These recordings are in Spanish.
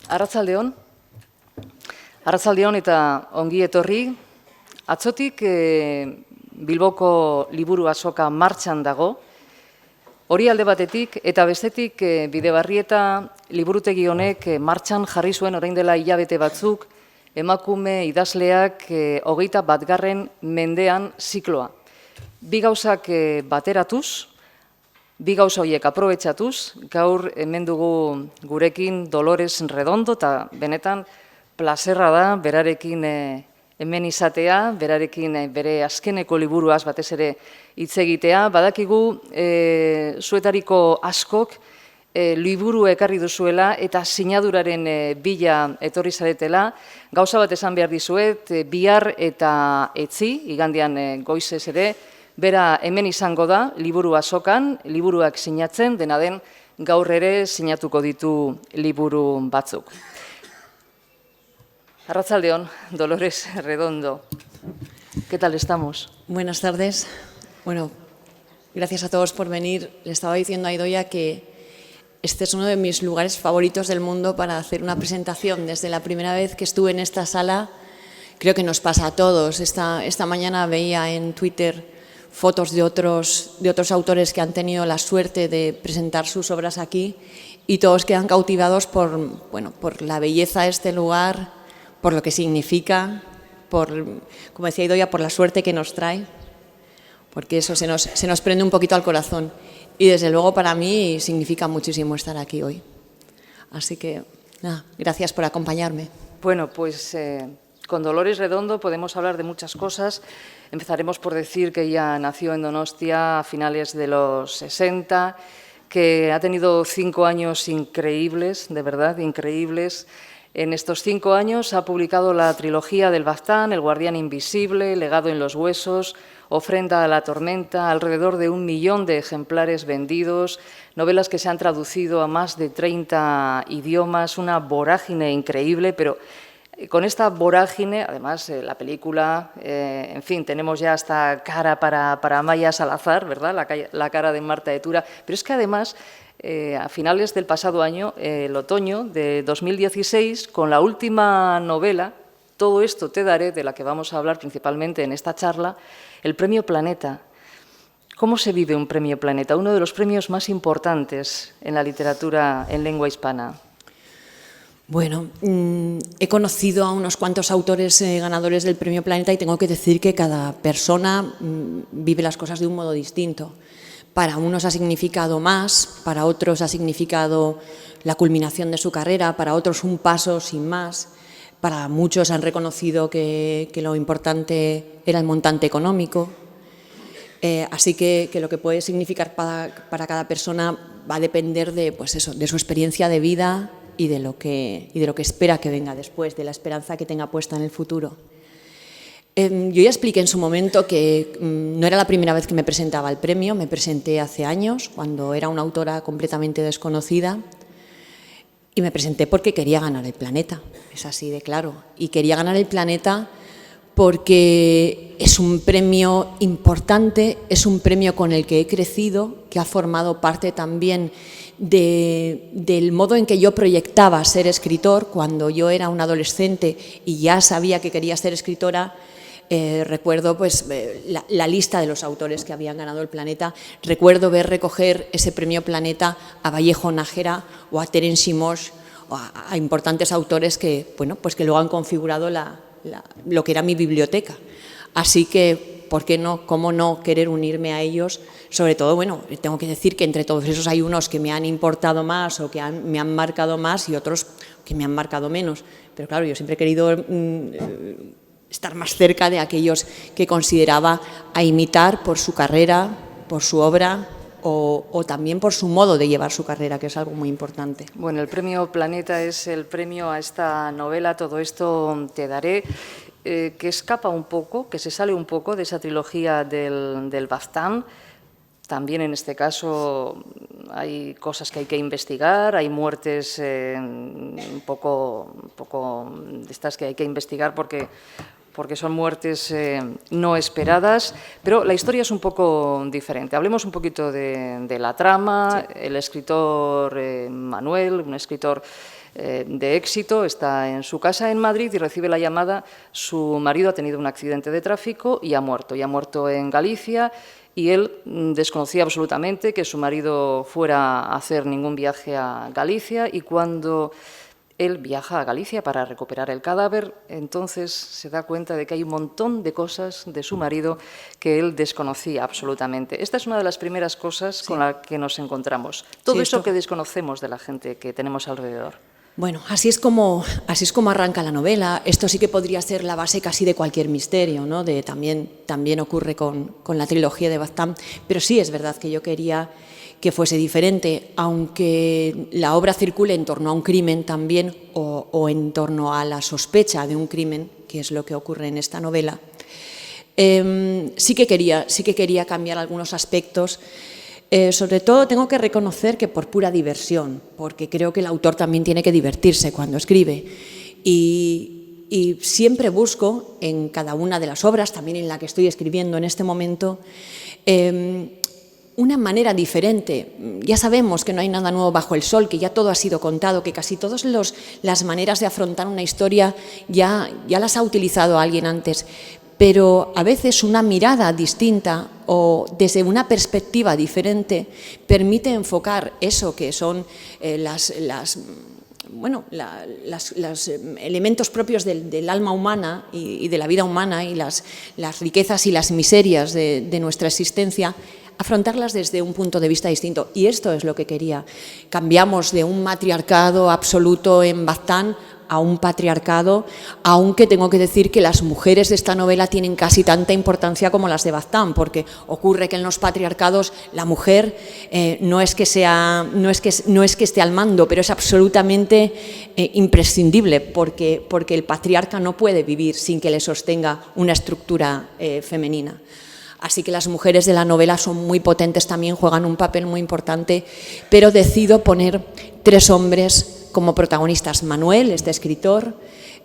Arratsaldeon. Arratsaldeon eta ongi etorri. Atzotik Bilboko liburu azoka martxan dago. Hori alde batetik eta bestetik Bidebarrieta liburutegi honek martxan jarri zuen orain dela hilabete batzuk emakume idazleak 21. mendean zikloa. Bi gauzak bateratuz, bi gauza horiek aprobetxatuz, gaur hemen dugu gurekin Dolores Redondo eta benetan plazerra da berarekin hemen izatea, berarekin bere azkeneko liburuaz batez ere hitz egitea. Badakigu zuetariko askok liburu ekarri duzuela eta sinaduraren bila etorri zaretela. Gauza bat esan behar dizuet, bihar eta etzi, igandean goizez ere, bera hemen izango da, liburu azokan, liburuak sinatzen, dena den gaur ere sinatuko ditu liburu batzuk. Arratsaldeon, Dolores Redondo. ¿Qué tal estamos? Buenas tardes. Bueno, gracias a todos por venir. Le estaba diciendo a Idoia que este es uno de mis lugares favoritos del mundo para hacer una presentación. Desde la primera vez que estuve en esta sala, creo que nos pasa a todos. Esta mañana veía en Twitter fotos de otros autores que han tenido la suerte de presentar sus obras aquí y todos quedan cautivados por la belleza de este lugar, por lo que significa, como decía Idoia, por la suerte que nos trae, porque eso se nos prende un poquito al corazón. Y desde luego para mí significa muchísimo estar aquí hoy. Así que, nada, gracias por acompañarme. Bueno, pues con Dolores Redondo podemos hablar de muchas cosas. Empezaremos por decir que ella nació en Donostia a finales de los 60, que ha tenido 5 años increíbles, de verdad, increíbles. En estos 5 años ha publicado la trilogía del Baztán, El guardián invisible, Legado en los huesos, Ofrenda a la tormenta, alrededor de 1 millón de ejemplares vendidos, novelas que se han traducido a más de 30 idiomas, una vorágine increíble, pero con esta vorágine, además, la película, en fin, tenemos ya hasta cara para Maya Salazar, ¿verdad? La cara de Marta de Tura, pero es que además, a finales del pasado año, el otoño de 2016, con la última novela, Todo esto te daré, de la que vamos a hablar principalmente en esta charla, el Premio Planeta. ¿Cómo se vive un Premio Planeta? Uno de los premios más importantes en la literatura en lengua hispana. Bueno, he conocido a unos cuantos autores ganadores del Premio Planeta y tengo que decir que cada persona vive las cosas de un modo distinto. Para unos ha significado más, para otros ha significado la culminación de su carrera, para otros un paso sin más. Para muchos han reconocido que lo importante era el montante económico. Así que lo que puede significar para cada persona va a depender de su experiencia de vida y de lo que espera que venga después, de la esperanza que tenga puesta en el futuro. Yo ya expliqué en su momento que no era la primera vez que me presentaba al premio, me presenté hace años, cuando era una autora completamente desconocida, y me presenté porque quería ganar el Planeta, es así de claro. Y quería ganar el Planeta porque es un premio importante, es un premio con el que he crecido, que ha formado parte también del modo en que yo proyectaba ser escritor. Cuando yo era un adolescente y ya sabía que quería ser escritora, recuerdo la lista de los autores que habían ganado el Planeta. Recuerdo ver recoger ese Premio Planeta a Vallejo Nájera o a Terence Moix o a importantes autores que luego han configurado lo que era mi biblioteca. Así que, ¿por qué no? ¿Cómo no querer unirme a ellos? Sobre todo, tengo que decir que entre todos esos hay unos que me han importado más o que me han marcado más y otros que me han marcado menos. Pero claro, yo siempre he querido estar más cerca de aquellos que consideraba a imitar por su carrera, por su obra o también por su modo de llevar su carrera, que es algo muy importante. Bueno, el Premio Planeta es el premio a esta novela, Todo esto te daré, que escapa un poco, que se sale un poco de esa trilogía del Baztán. También en este caso hay cosas que hay que investigar, hay muertes un poco de estas que hay que investigar porque son muertes no esperadas, pero la historia es un poco diferente. Hablemos un poquito de la trama. Sí. El escritor Manuel, un escritor de éxito, está en su casa en Madrid y recibe la llamada: su marido ha tenido un accidente de tráfico y ha muerto en Galicia, y él desconocía absolutamente que su marido fuera a hacer ningún viaje a Galicia, y cuando él viaja a Galicia para recuperar el cadáver, entonces se da cuenta de que hay un montón de cosas de su marido que él desconocía absolutamente. Esta es una de las primeras cosas con las que nos encontramos. Todo eso que desconocemos de la gente que tenemos alrededor. Bueno, así es como arranca la novela. Esto sí que podría ser la base casi de cualquier misterio, ¿no? También ocurre con la trilogía de Baztán, pero sí es verdad que yo quería que fuese diferente, aunque la obra circule en torno a un crimen también o en torno a la sospecha de un crimen, que es lo que ocurre en esta novela. Sí que quería cambiar algunos aspectos. Sobre todo tengo que reconocer que por pura diversión, porque creo que el autor también tiene que divertirse cuando escribe. Y siempre busco en cada una de las obras, también en la que estoy escribiendo en este momento, una manera diferente. Ya sabemos que no hay nada nuevo bajo el sol, que ya todo ha sido contado, que casi todas las maneras de afrontar una historia ya las ha utilizado alguien antes. Pero a veces una mirada distinta o desde una perspectiva diferente permite enfocar eso que son los elementos propios del alma humana y de la vida humana, y las riquezas y las miserias de nuestra existencia, afrontarlas desde un punto de vista distinto. Y esto es lo que quería. Cambiamos de un matriarcado absoluto en Baztán a un patriarcado, aunque tengo que decir que las mujeres de esta novela tienen casi tanta importancia como las de Baztán, porque ocurre que en los patriarcados la mujer no es que esté al mando, pero es absolutamente imprescindible, porque el patriarca no puede vivir sin que le sostenga una estructura femenina. Así que las mujeres de la novela son muy potentes también, juegan un papel muy importante, pero decido poner 3 hombres como protagonistas. Manuel, este escritor,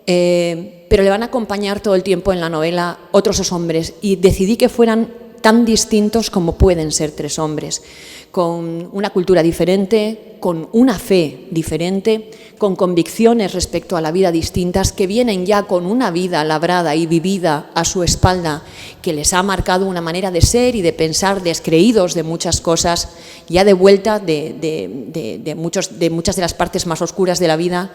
pero le van a acompañar todo el tiempo en la novela otros 2 hombres, y decidí que fueran tan distintos como pueden ser 3 hombres, con una cultura diferente, con una fe diferente, con convicciones respecto a la vida distintas, que vienen ya con una vida labrada y vivida a su espalda, que les ha marcado una manera de ser y de pensar, descreídos de muchas cosas, ya de vuelta de muchas de las partes más oscuras de la vida,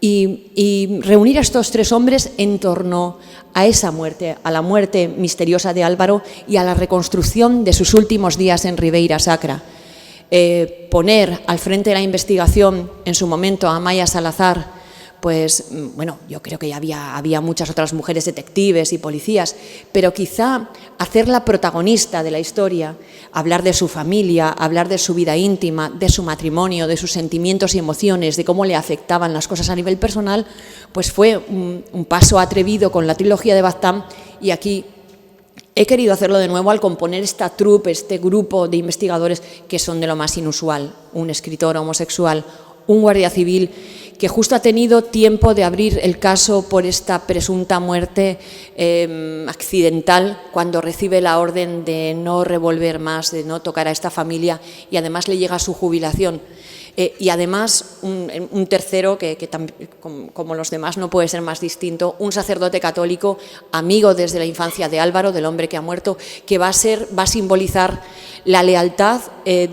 y reunir a estos 3 hombres en torno a esa muerte, a la muerte misteriosa de Álvaro y a la reconstrucción de sus últimos días en Ribeira Sacra. Poner al frente de la investigación en su momento a Amaia Salazar, pues bueno, yo creo que ya había muchas otras mujeres detectives y policías, pero quizá hacerla protagonista de la historia, hablar de su familia, hablar de su vida íntima, de su matrimonio, de sus sentimientos y emociones, de cómo le afectaban las cosas a nivel personal, pues fue un paso atrevido con la trilogía de Baztán, y aquí he querido hacerlo de nuevo al componer esta troupe, este grupo de investigadores que son de lo más inusual: un escritor homosexual, un guardia civil que justo ha tenido tiempo de abrir el caso por esta presunta muerte accidental, cuando recibe la orden de no revolver más, de no tocar a esta familia, y además le llega su jubilación. Y además un tercero que como los demás no puede ser más distinto, un sacerdote católico, amigo desde la infancia de Álvaro, del hombre que ha muerto, que va a simbolizar la lealtad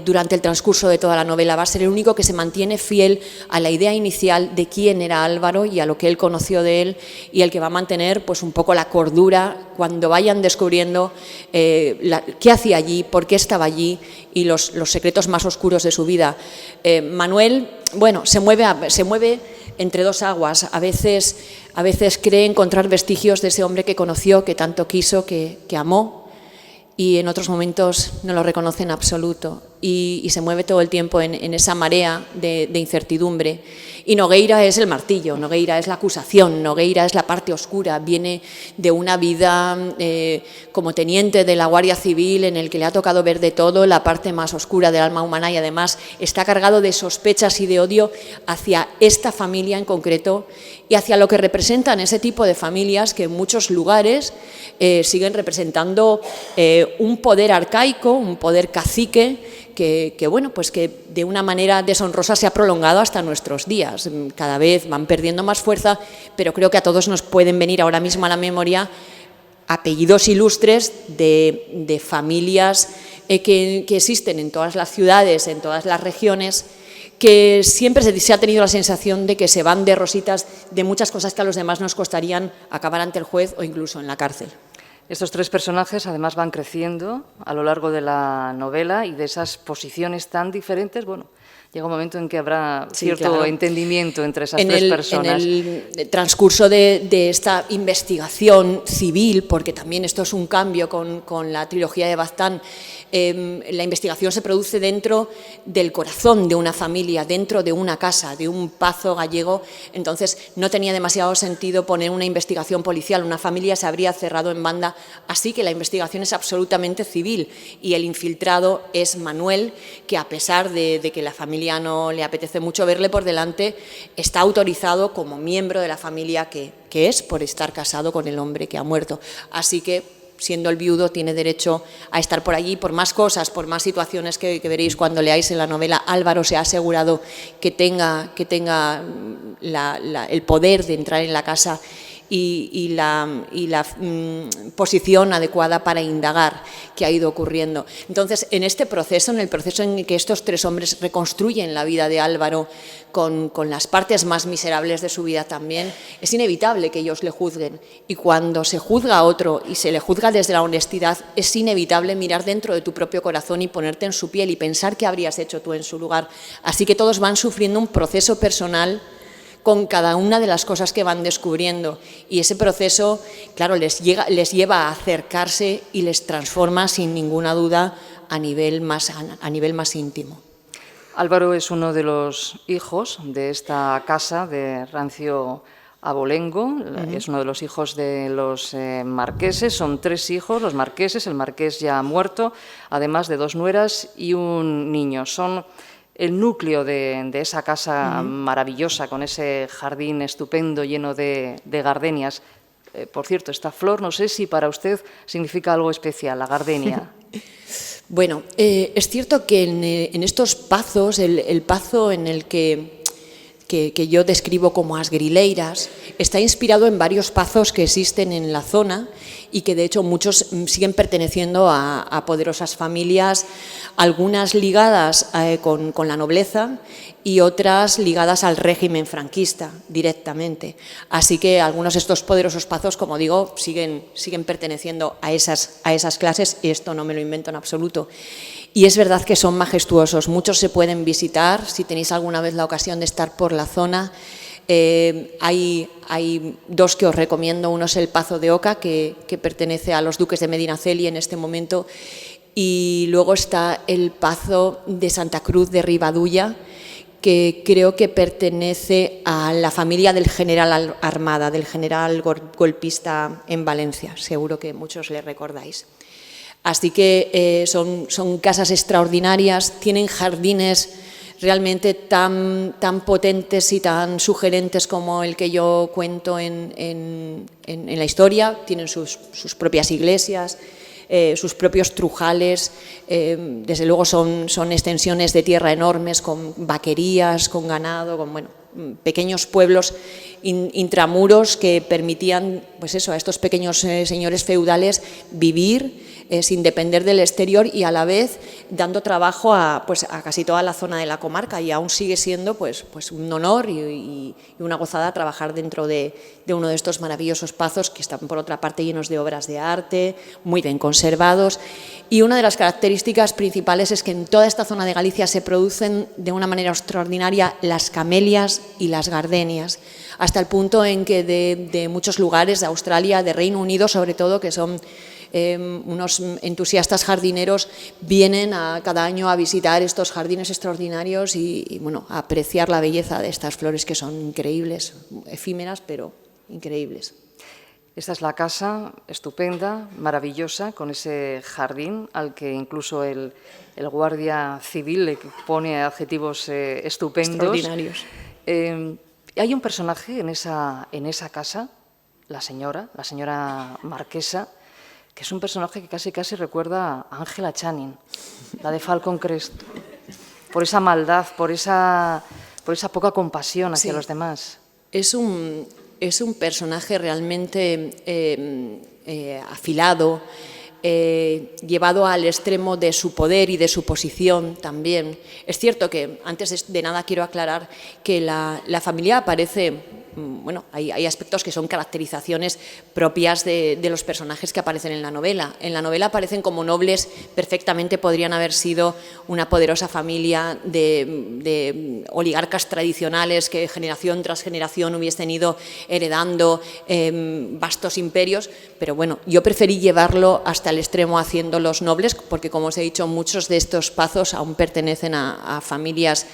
durante el transcurso de toda la novela. Va a ser el único que se mantiene fiel a la idea inicial de quién era Álvaro y a lo que él conoció de él, y el que va a mantener pues un poco la cordura cuando vayan descubriendo qué hacía allí, por qué estaba allí y los secretos más oscuros de su vida. Manuel, bueno, se mueve entre 2 aguas. A veces cree encontrar vestigios de ese hombre que conoció, que tanto quiso, que amó, y en otros momentos no lo reconoce en absoluto, y se mueve todo el tiempo en esa marea de incertidumbre. Y Nogueira es el martillo, Nogueira es la acusación, Nogueira es la parte oscura. Viene de una vida como teniente de la Guardia Civil, en el que le ha tocado ver de todo, la parte más oscura del alma humana, y además está cargado de sospechas y de odio hacia esta familia en concreto y hacia lo que representan ese tipo de familias que en muchos lugares siguen representando un poder arcaico, un poder cacique, bueno, pues que de una manera deshonrosa se ha prolongado hasta nuestros días. Cada vez van perdiendo más fuerza, pero creo que a todos nos pueden venir ahora mismo a la memoria apellidos ilustres de familias que existen en todas las ciudades, en todas las regiones, que siempre se ha tenido la sensación de que se van de rositas de muchas cosas que a los demás nos costarían acabar ante el juez o incluso en la cárcel. Estos tres personajes además van creciendo a lo largo de la novela y de esas posiciones tan diferentes, bueno, llega un momento en que habrá cierto entendimiento entre esas tres personas. En el transcurso de esta investigación civil, porque también esto es un cambio con la trilogía de Baztán, la investigación se produce dentro del corazón de una familia, dentro de una casa, de un pazo gallego. Entonces no tenía demasiado sentido poner una investigación policial, una familia se habría cerrado en banda, así que la investigación es absolutamente civil y el infiltrado es Manuel, que a pesar de que la familia no le apetece mucho verle por delante, está autorizado como miembro de la familia que es por estar casado con el hombre que ha muerto. Así que, siendo el viudo, tiene derecho a estar por allí, por más cosas, por más situaciones que veréis cuando leáis en la novela. Álvaro se ha asegurado que tenga el poder de entrar en la casa y la posición adecuada para indagar qué ha ido ocurriendo. Entonces, en este proceso, en el proceso en que estos tres hombres reconstruyen la vida de Álvaro con las partes más miserables de su vida también, es inevitable que ellos le juzguen. Y cuando se juzga a otro y se le juzga desde la honestidad, es inevitable mirar dentro de tu propio corazón y ponerte en su piel y pensar qué habrías hecho tú en su lugar. Así que todos van sufriendo un proceso personal con cada una de las cosas que van descubriendo, y ese proceso, claro, les lleva a acercarse y les transforma sin ninguna duda a nivel más íntimo. Álvaro es uno de los hijos de esta casa de Rancio Abolengo, es uno de los hijos de los marqueses, son tres hijos, los marqueses, el marqués ya muerto, además de dos nueras y un niño. Son el núcleo de esa casa maravillosa, con ese jardín estupendo lleno de gardenias. Por cierto, esta flor, no sé si para usted significa algo especial, la gardenia. Bueno, es cierto que en estos pazos, el pazo en el que yo describo como as grileiras, está inspirado en varios pazos que existen en la zona y que de hecho muchos siguen perteneciendo a poderosas familias, algunas ligadas con la nobleza y otras ligadas al régimen franquista directamente. Así que algunos de estos poderosos pazos, como digo, siguen perteneciendo a esas clases, y esto no me lo invento en absoluto. Y es verdad que son majestuosos, muchos se pueden visitar, si tenéis alguna vez la ocasión de estar por la zona. Hay dos que os recomiendo, uno es el Pazo de Oca, que pertenece a los duques de Medinaceli en este momento, y luego está el Pazo de Santa Cruz de Ribadulla, que creo que pertenece a la familia del general Armada, del general golpista en Valencia, seguro que muchos le recordáis. Así que son casas extraordinarias, tienen jardines realmente tan potentes y tan sugerentes como el que yo cuento en la historia. Tienen sus propias iglesias, sus propios trujales, desde luego son extensiones de tierra enormes, con vaquerías, con ganado, con pequeños pueblos intramuros que permitían, pues eso, a estos pequeños señores feudales vivir sin depender del exterior y a la vez dando trabajo a casi toda la zona de la comarca, y aún sigue siendo pues un honor y una gozada trabajar dentro de uno de estos maravillosos pazos que están por otra parte llenos de obras de arte, muy bien conservados. Y una de las características principales es que en toda esta zona de Galicia se producen de una manera extraordinaria las camelias y las gardenias, hasta el punto en que de muchos lugares de Australia, de Reino Unido sobre todo, que son unos entusiastas jardineros, vienen cada año a visitar estos jardines extraordinarios y a apreciar la belleza de estas flores que son increíbles, efímeras pero increíbles. Esta es la casa estupenda, maravillosa, con ese jardín al que incluso el guardia civil le pone adjetivos estupendos. Extraordinarios. Hay un personaje en esa casa, la señora marquesa, que es un personaje que casi recuerda a Angela Channing, la de Falcon Crest, por esa maldad, por esa poca compasión hacia los demás. Es un personaje realmente afilado, llevado al extremo de su poder y de su posición también. Es cierto que, antes de nada, quiero aclarar que la familia aparece... Bueno, hay aspectos que son caracterizaciones propias de los personajes que aparecen en la novela. En la novela aparecen como nobles, perfectamente podrían haber sido una poderosa familia de oligarcas tradicionales que generación tras generación hubiesen ido heredando vastos imperios, pero bueno, yo preferí llevarlo hasta el extremo haciéndolos nobles, porque como os he dicho, muchos de estos pazos aún pertenecen a familias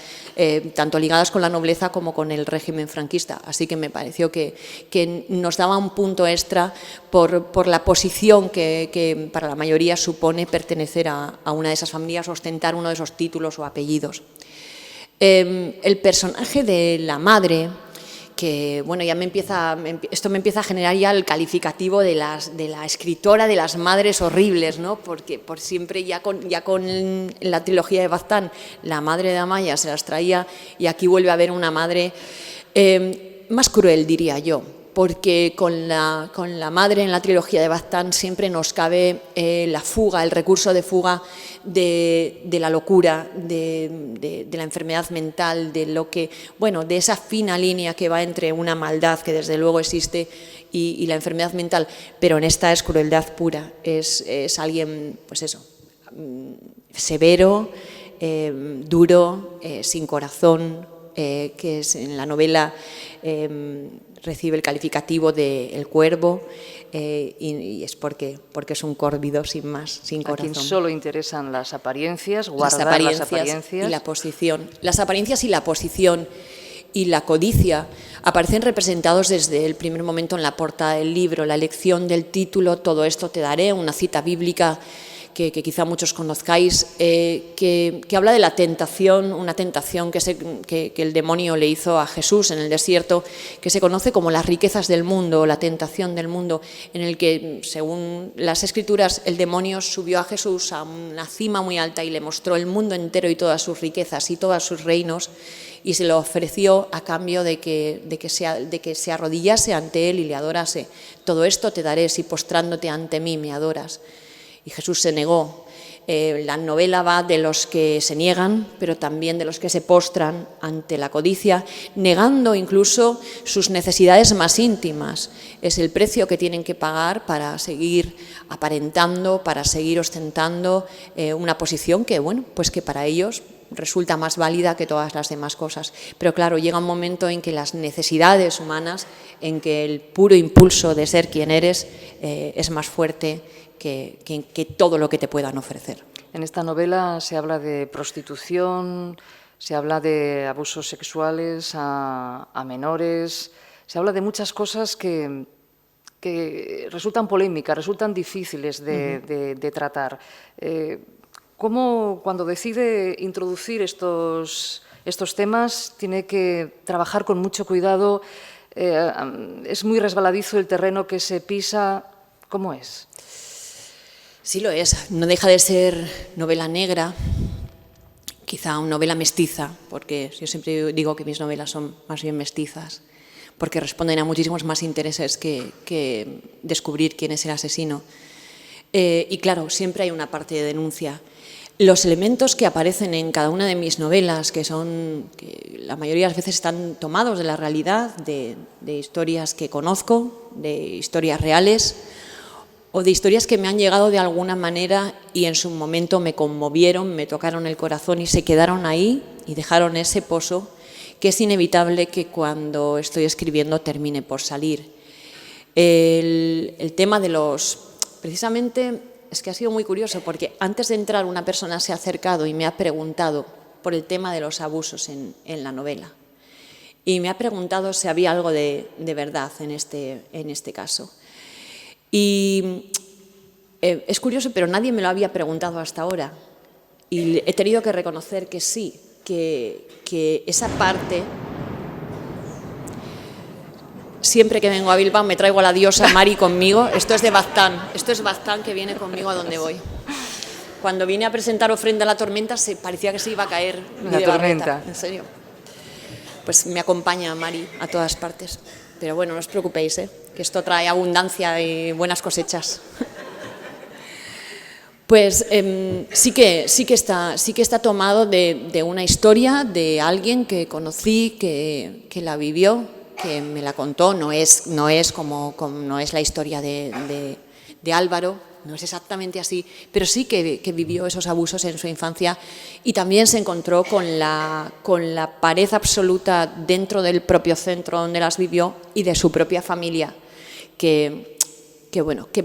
tanto ligadas con la nobleza como con el régimen franquista. Así que me pareció que nos daba un punto extra por la posición que para la mayoría supone pertenecer a una de esas familias, ostentar uno de esos títulos o apellidos. El personaje de la madre, que bueno, ya esto me empieza a generar ya el calificativo de la escritora de las madres horribles, ¿no? Porque por siempre ya con la trilogía de Baztán, la madre de Amaya se las traía, y aquí vuelve a haber una madre más cruel, diría yo, porque con la madre en la trilogía de Baztán siempre nos cabe la fuga, el recurso de fuga de la locura, de la enfermedad mental, de esa fina línea que va entre una maldad que desde luego existe y la enfermedad mental, pero en esta es crueldad pura, es alguien, pues eso, severo, duro, sin corazón, que es en la novela recibe el calificativo de El Cuervo, y es porque es un córvido sin más, sin corazón. A quien solo interesan las apariencias, guardar las apariencias y la posición. Las apariencias y la posición y la codicia aparecen representados desde el primer momento en la portada del libro. La elección del título, Todo esto te daré, una cita bíblica que quizá muchos conozcáis, que habla de la tentación, una tentación que el demonio le hizo a Jesús en el desierto, que se conoce como las riquezas del mundo, la tentación del mundo, en el que, según las Escrituras, el demonio subió a Jesús a una cima muy alta y le mostró el mundo entero y todas sus riquezas y todos sus reinos, y se lo ofreció a cambio de que se arrodillase ante él y le adorase. Todo esto te daré si postrándote ante mí me adoras. Y Jesús se negó. La novela va de los que se niegan, pero también de los que se postran ante la codicia, negando incluso sus necesidades más íntimas. Es el precio que tienen que pagar para seguir aparentando, para seguir ostentando una posición que, bueno, pues que para ellos resulta más válida que todas las demás cosas. Pero claro, llega un momento en que las necesidades humanas, en que el puro impulso de ser quien eres es más fuerte que todo lo que te puedan ofrecer. En esta novela se habla de prostitución, se habla de abusos sexuales a menores, se habla de muchas cosas que resultan polémicas, resultan difíciles de tratar. ¿Cómo, cuando decide introducir estos temas, tiene que trabajar con mucho cuidado? ¿Es muy resbaladizo el terreno que se pisa? ¿Cómo es? Sí lo es, no deja de ser novela negra, quizá una novela mestiza, porque yo siempre digo que mis novelas son más bien mestizas, porque responden a muchísimos más intereses que descubrir quién es el asesino. Y claro, siempre hay una parte de denuncia. Los elementos que aparecen en cada una de mis novelas, que la mayoría de las veces están tomados de la realidad, de historias que conozco, de historias reales, o de historias que me han llegado de alguna manera y en su momento me conmovieron, me tocaron el corazón y se quedaron ahí y dejaron ese pozo que es inevitable que cuando estoy escribiendo termine por salir. El tema de precisamente, es que ha sido muy curioso porque antes de entrar una persona se ha acercado y me ha preguntado por el tema de los abusos en la novela. Y me ha preguntado si había algo de verdad en este caso. Y es curioso, pero nadie me lo había preguntado hasta ahora. Y he tenido que reconocer que sí, que esa parte siempre que vengo a Bilbao me traigo a la diosa Mari conmigo. Esto es de Baztán, esto es Baztán que viene conmigo a donde voy. Cuando vine a presentar Ofrenda a la Tormenta parecía que se iba a caer la tormenta. En serio. Pues me acompaña Mari a todas partes. Pero bueno, no os preocupéis, que esto trae abundancia y buenas cosechas. Pues sí que está tomado de una historia de alguien que conocí, que la vivió, que me la contó. No es como no es la historia de Álvaro, no es exactamente así, pero sí que vivió esos abusos en su infancia y también se encontró con la pared absoluta dentro del propio centro donde las vivió y de su propia familia, que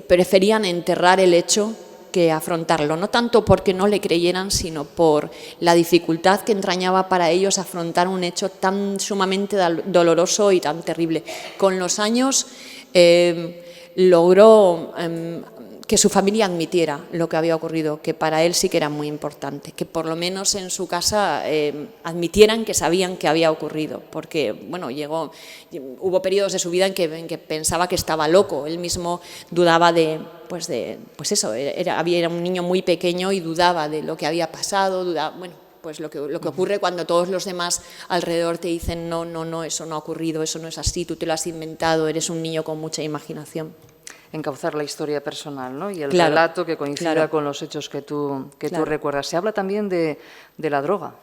preferían enterrar el hecho que afrontarlo, no tanto porque no le creyeran, sino por la dificultad que entrañaba para ellos afrontar un hecho tan sumamente doloroso y tan terrible. Con los años logró que su familia admitiera lo que había ocurrido, que para él sí que era muy importante, que por lo menos en su casa admitieran que sabían que había ocurrido, porque bueno, hubo periodos de su vida en que pensaba que estaba loco, él mismo dudaba era un niño muy pequeño y dudaba de lo que había pasado, pues lo que ocurre cuando todos los demás alrededor te dicen no, eso no ha ocurrido, eso no es así, tú te lo has inventado, eres un niño con mucha imaginación. Encauzar la historia personal, ¿no? Y el relato que coincida con los hechos que tú recuerdas. Se habla también de la droga.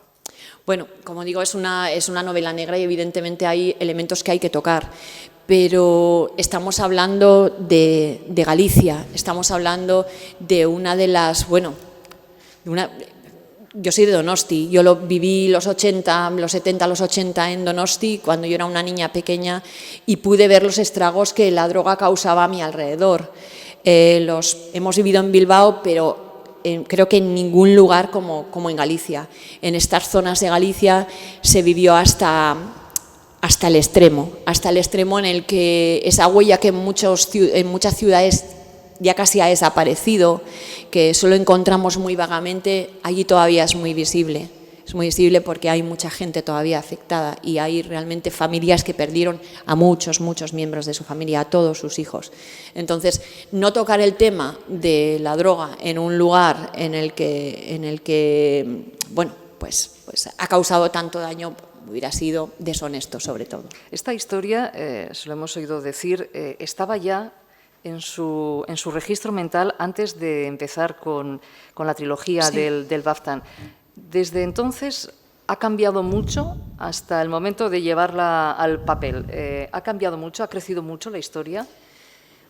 Bueno, como digo, es una novela negra y evidentemente hay elementos que hay que tocar, pero estamos hablando de Galicia, estamos hablando de una de las, yo soy de Donosti, yo viví los 70, los 80 en Donosti cuando yo era una niña pequeña y pude ver los estragos que la droga causaba a mi alrededor. Hemos vivido en Bilbao, pero creo que en ningún lugar como en Galicia. En estas zonas de Galicia se vivió hasta el extremo en el que esa huella que en muchas ciudades ya casi ha desaparecido, que solo encontramos muy vagamente, allí todavía es muy visible. Es muy visible porque hay mucha gente todavía afectada y hay realmente familias que perdieron a muchos muchos miembros de su familia, a todos sus hijos. Entonces, no tocar el tema de la droga en un lugar en el que pues ha causado tanto daño hubiera sido deshonesto, sobre todo. Esta historia, se lo hemos oído decir, estaba ya en su registro mental antes de empezar con la trilogía del Baztán. Desde entonces ha cambiado mucho hasta el momento de llevarla al papel. ¿Ha cambiado mucho, ha crecido mucho la historia?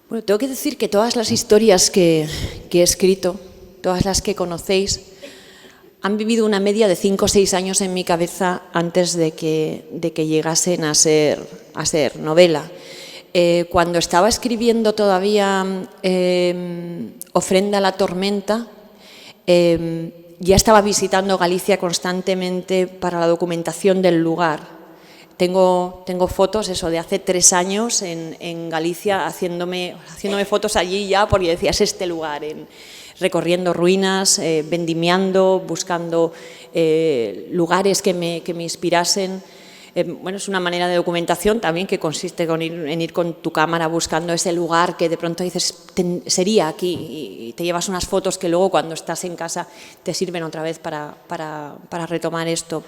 Bueno, tengo que decir que todas las historias que he escrito, todas las que conocéis, han vivido una media de 5 o 6 años en mi cabeza antes de que llegasen a ser novela. Cuando estaba escribiendo todavía Ofrenda a la Tormenta, ya estaba visitando Galicia constantemente para la documentación del lugar. Tengo fotos de hace 3 años en Galicia haciéndome fotos allí ya porque decía, es este lugar, recorriendo ruinas, vendimiando, buscando lugares que me inspirasen. Es una manera de documentación también que consiste en ir con tu cámara buscando ese lugar que de pronto dices, sería aquí, y te llevas unas fotos que luego cuando estás en casa te sirven otra vez para retomar esto.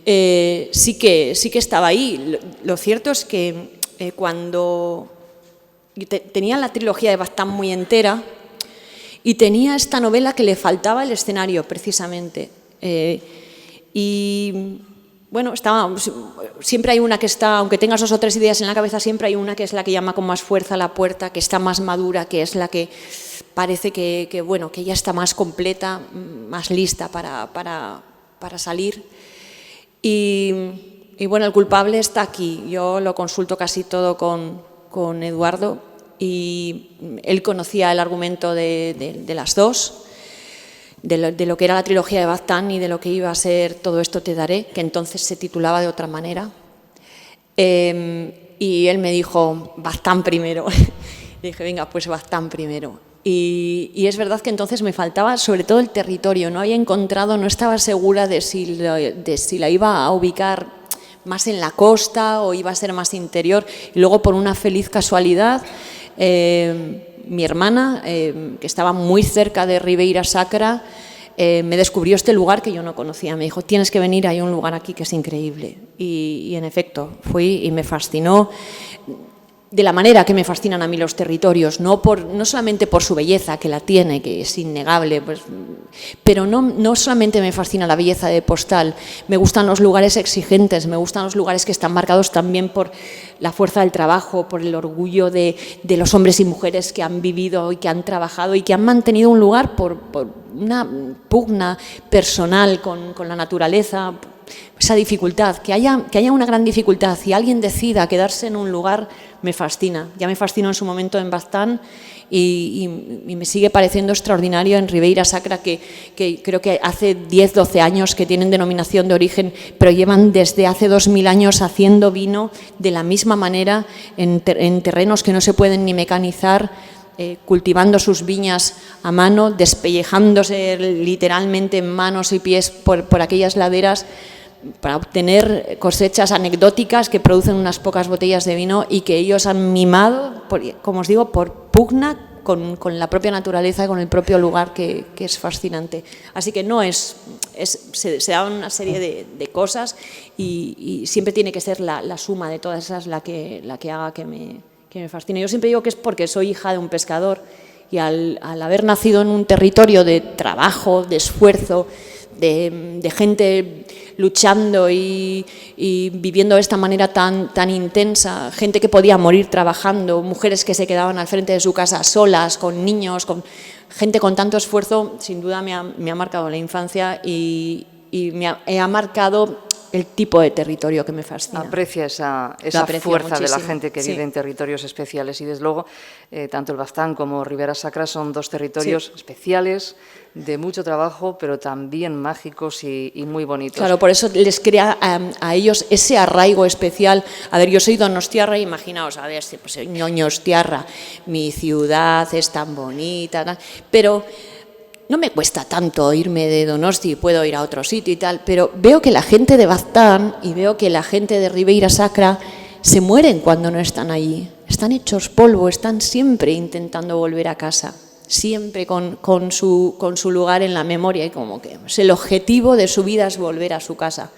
Sí que estaba ahí. Lo cierto es que cuando tenía la trilogía de Baztán muy entera y tenía esta novela que le faltaba el escenario precisamente, bueno, siempre hay una que está, aunque tengas 2 o 3 ideas en la cabeza, siempre hay una que es la que llama con más fuerza a la puerta, que está más madura, que es la que parece que ya está más completa, más lista para salir. Y bueno, el culpable está aquí. Yo lo consulto casi todo con Eduardo y él conocía el argumento de las dos. De lo que era la trilogía de Baztán y de lo que iba a ser Todo esto te daré, que entonces se titulaba de otra manera. Y él me dijo, Baztán primero. Y dije, venga, pues Baztán primero. Y es verdad que entonces me faltaba sobre todo el territorio. No estaba segura de si la iba a ubicar más en la costa o iba a ser más interior. Y luego, por una feliz casualidad, mi hermana, que estaba muy cerca de Ribeira Sacra, me descubrió este lugar que yo no conocía. Me dijo, tienes que venir, hay un lugar aquí que es increíble. Y en efecto, fui y me fascinó. De la manera que me fascinan a mí los territorios, no solamente por su belleza, que la tiene, que es innegable, pues, pero no solamente me fascina la belleza de postal, me gustan los lugares exigentes, me gustan los lugares que están marcados también por la fuerza del trabajo, por el orgullo de los hombres y mujeres que han vivido y que han trabajado y que han mantenido un lugar por una pugna personal con la naturaleza. Esa dificultad, que haya una gran dificultad y alguien decida quedarse en un lugar, me fascina. Ya me fascinó en su momento en Baztán y me sigue pareciendo extraordinario en Ribeira Sacra, que creo que hace 10, 12 años que tienen denominación de origen, pero llevan desde hace 2000 años haciendo vino de la misma manera en terrenos que no se pueden ni mecanizar, cultivando sus viñas a mano, despellejándose literalmente manos y pies por aquellas laderas, para obtener cosechas anecdóticas que producen unas pocas botellas de vino y que ellos han mimado, como os digo, por pugna con la propia naturaleza y con el propio lugar, que es fascinante. Así que se da una serie de cosas y siempre tiene que ser la suma de todas esas la que haga que me fascine. Yo siempre digo que es porque soy hija de un pescador y al haber nacido en un territorio de trabajo, de esfuerzo, de gente luchando y viviendo de esta manera tan intensa, gente que podía morir trabajando, mujeres que se quedaban al frente de su casa solas, con niños, con gente con tanto esfuerzo, sin duda me ha marcado la infancia y me ha marcado el tipo de territorio que me fascina. Aprecia esa fuerza muchísimo de la gente que vive en territorios especiales y, desde luego, tanto el Baztán como Ribeira Sacra son dos territorios especiales, de mucho trabajo, pero también mágicos y muy bonitos. Claro, por eso les crea a ellos ese arraigo especial. A ver, yo soy donostiarra, imaginaos, a ver, pues ñoñostiarra, mi ciudad es tan bonita, pero no me cuesta tanto irme de Donosti, puedo ir a otro sitio y tal, pero veo que la gente de Baztán y veo que la gente de Ribeira Sacra se mueren cuando no están allí. Están hechos polvo, están siempre intentando volver a casa, siempre con su lugar en la memoria, y como que el objetivo de su vida es volver a su casa.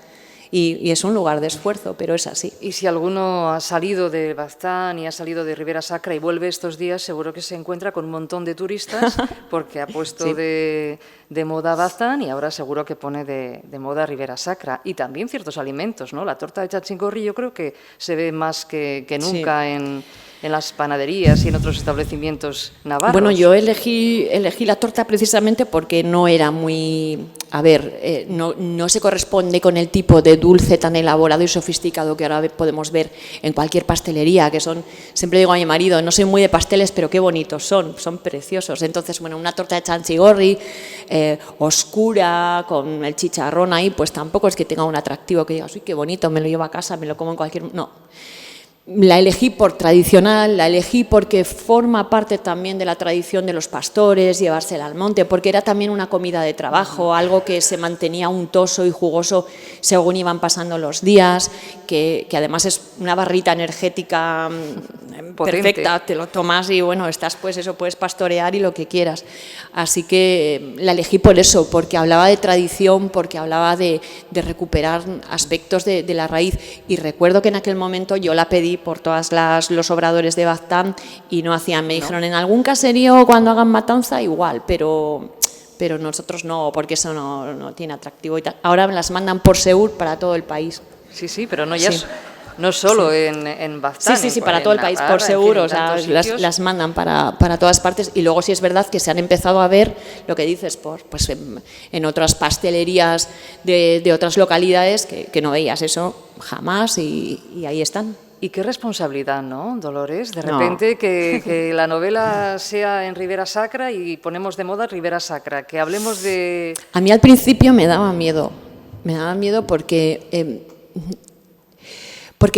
Y es un lugar de esfuerzo, pero es así. Y si alguno ha salido de Baztán y ha salido de Ribeira Sacra y vuelve estos días, seguro que se encuentra con un montón de turistas, porque ha puesto sí. de moda Baztán y ahora seguro que pone de moda Ribeira Sacra. Y también ciertos alimentos, ¿no? La torta de chachingorri yo creo que se ve más que nunca sí. En las panaderías y en otros establecimientos navarros. Bueno, yo elegí la torta precisamente porque no era muy... A ver, no se corresponde con el tipo de dulce tan elaborado y sofisticado que ahora podemos ver en cualquier pastelería, que son, siempre digo a mi marido, no soy muy de pasteles, pero qué bonitos son preciosos. Entonces, bueno, una torta de chanchigorri oscura, con el chicharrón ahí, pues tampoco es que tenga un atractivo que digas, uy, qué bonito, me lo llevo a casa, me lo como en cualquier... No. La elegí por tradicional, la elegí porque forma parte también de la tradición de los pastores, llevársela al monte, porque era también una comida de trabajo, algo que se mantenía untoso y jugoso según iban pasando los días, que además es una barrita energética perfecta, te lo tomas y bueno, estás pues eso, puedes pastorear y lo que quieras. Así que la elegí por eso, porque hablaba de tradición, porque hablaba de recuperar aspectos de la raíz, y recuerdo que en aquel momento yo la pedí por todos los obradores de Baztán y no hacían, me dijeron, en algún caserío cuando hagan matanza igual, pero nosotros no, porque eso no tiene atractivo y tal. Ahora me las mandan por Seur para todo el país. Sí, pero no ya sí. No solo sí. en Baztán. Sí, para todo el país, por seguro, o sea, las mandan para todas partes. Y luego sí es verdad que se han empezado a ver, lo que dices, pues en otras pastelerías de otras localidades que no veías eso jamás, y ahí están. Y qué responsabilidad, ¿no, Dolores? De repente que la novela sea en Ribeira Sacra y ponemos de moda Ribeira Sacra, que hablemos de... A mí al principio me daba miedo porque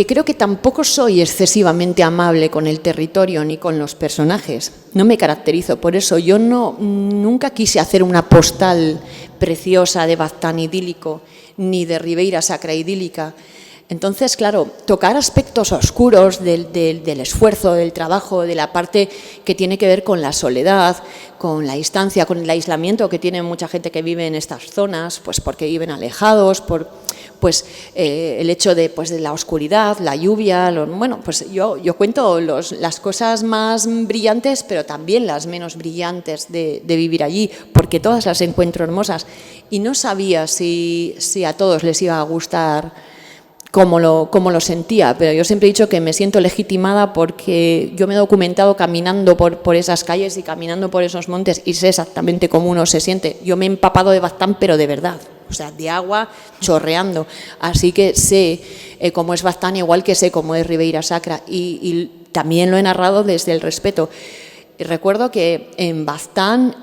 creo que tampoco soy excesivamente amable con el territorio ni con los personajes. No me caracterizo por eso. Yo nunca quise hacer una postal preciosa de Baztán idílico ni de Ribeira Sacra idílica. Entonces, claro, tocar aspectos oscuros del esfuerzo, del trabajo, de la parte que tiene que ver con la soledad, con la distancia, con el aislamiento que tiene mucha gente que vive en estas zonas, pues porque viven alejados, por el hecho de la oscuridad, la lluvia, bueno, pues yo cuento las cosas más brillantes, pero también las menos brillantes de vivir allí, porque todas las encuentro hermosas. Y no sabía si a todos les iba a gustar como lo sentía, pero yo siempre he dicho que me siento legitimada porque yo me he documentado caminando por esas calles y caminando por esos montes y sé exactamente cómo uno se siente. Yo me he empapado de Baztán, pero de verdad, o sea, de agua chorreando. Así que sé cómo es Baztán, igual que sé cómo es Ribeira Sacra, y también lo he narrado desde el respeto. Y recuerdo que en Baztán,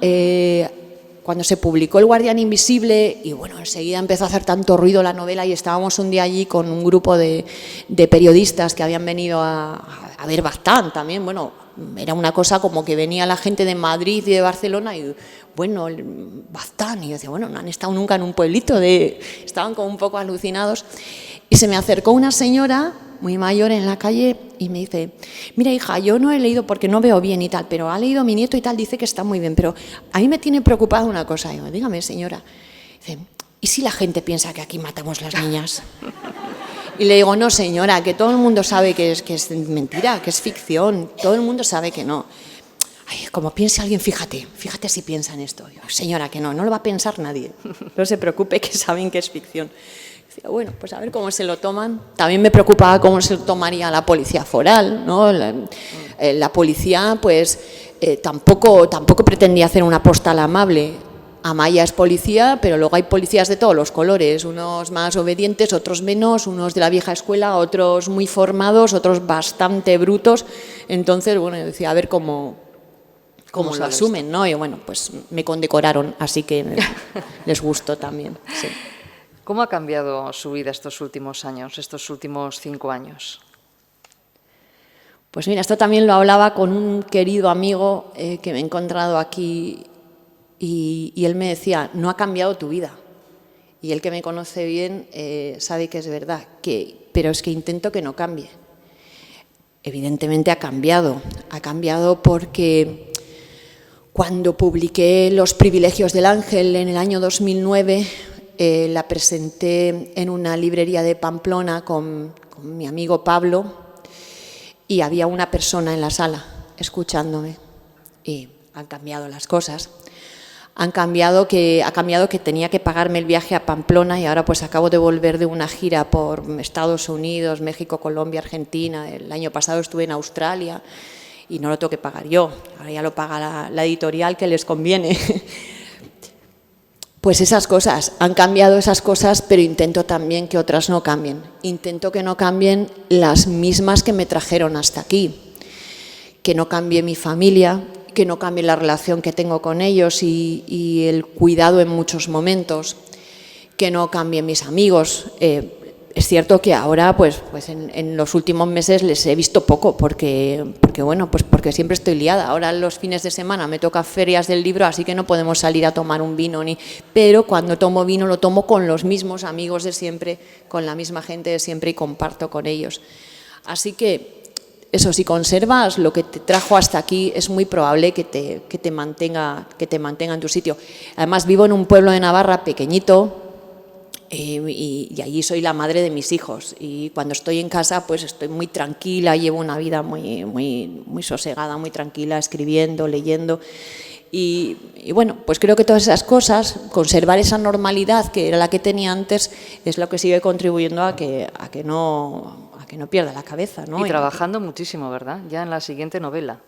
cuando se publicó El Guardián Invisible, y bueno, enseguida empezó a hacer tanto ruido la novela y estábamos un día allí con un grupo de periodistas que habían venido a ver Baztán también, bueno, era una cosa como que venía la gente de Madrid y de Barcelona y bueno, Baztán, y yo decía, bueno, no han estado nunca en un pueblito, estaban como un poco alucinados, y se me acercó una señora muy mayor en la calle y me dice, mira hija, yo no he leído porque no veo bien y tal, pero ha leído mi nieto y tal, dice que está muy bien, pero a mí me tiene preocupada una cosa. Y yo, dígame señora, dice, ¿y si la gente piensa que aquí matamos las niñas? Y le digo, no señora, que todo el mundo sabe que es mentira, que es ficción, todo el mundo sabe que no. Ay, como piense alguien, fíjate si piensa en esto. Yo, señora, que no lo va a pensar nadie, no se preocupe, que saben que es ficción. Decía, bueno, pues a ver cómo se lo toman. También me preocupaba cómo se lo tomaría la policía foral, ¿no? La policía, pues, tampoco pretendía hacer una postal amable. Amaya es policía, pero luego hay policías de todos los colores, unos más obedientes, otros menos, unos de la vieja escuela, otros muy formados, otros bastante brutos. Entonces, bueno, yo decía, a ver cómo lo asumen, ¿no? Y bueno, pues me condecoraron, así que les gustó también, sí. ¿Cómo ha cambiado su vida estos últimos años, estos últimos 5 años? Pues mira, esto también lo hablaba con un querido amigo que me he encontrado aquí y él me decía, no ha cambiado tu vida. Y él que me conoce bien sabe que es verdad, pero es que intento que no cambie. Evidentemente ha cambiado porque cuando publiqué Los privilegios del ángel en el año 2009, la presenté en una librería de Pamplona con mi amigo Pablo y había una persona en la sala escuchándome y han cambiado las cosas. Ha cambiado que tenía que pagarme el viaje a Pamplona y ahora pues acabo de volver de una gira por Estados Unidos, México, Colombia, Argentina. El año pasado estuve en Australia y no lo tengo que pagar yo, ahora ya lo paga la editorial que les conviene. Pues esas cosas, han cambiado esas cosas, pero intento también que otras no cambien. Intento que no cambien las mismas que me trajeron hasta aquí. Que no cambie mi familia, que no cambie la relación que tengo con ellos y el cuidado en muchos momentos. Que no cambien mis amigos. Es cierto que ahora, pues en los últimos meses les he visto poco, porque siempre estoy liada. Ahora los fines de semana me toca ferias del libro, así que no podemos salir a tomar un vino. Pero cuando tomo vino lo tomo con los mismos amigos de siempre, con la misma gente de siempre y comparto con ellos. Así que eso, si conservas lo que te trajo hasta aquí, es muy probable que te mantenga en tu sitio. Además, vivo en un pueblo de Navarra pequeñito, y allí soy la madre de mis hijos y cuando estoy en casa pues estoy muy tranquila, llevo una vida muy sosegada, muy tranquila, escribiendo, leyendo y bueno, pues creo que todas esas cosas, conservar esa normalidad que era la que tenía antes, es lo que sigue contribuyendo a que no pierda la cabeza, ¿no? Y trabajando muchísimo, ¿verdad? Ya en la siguiente novela.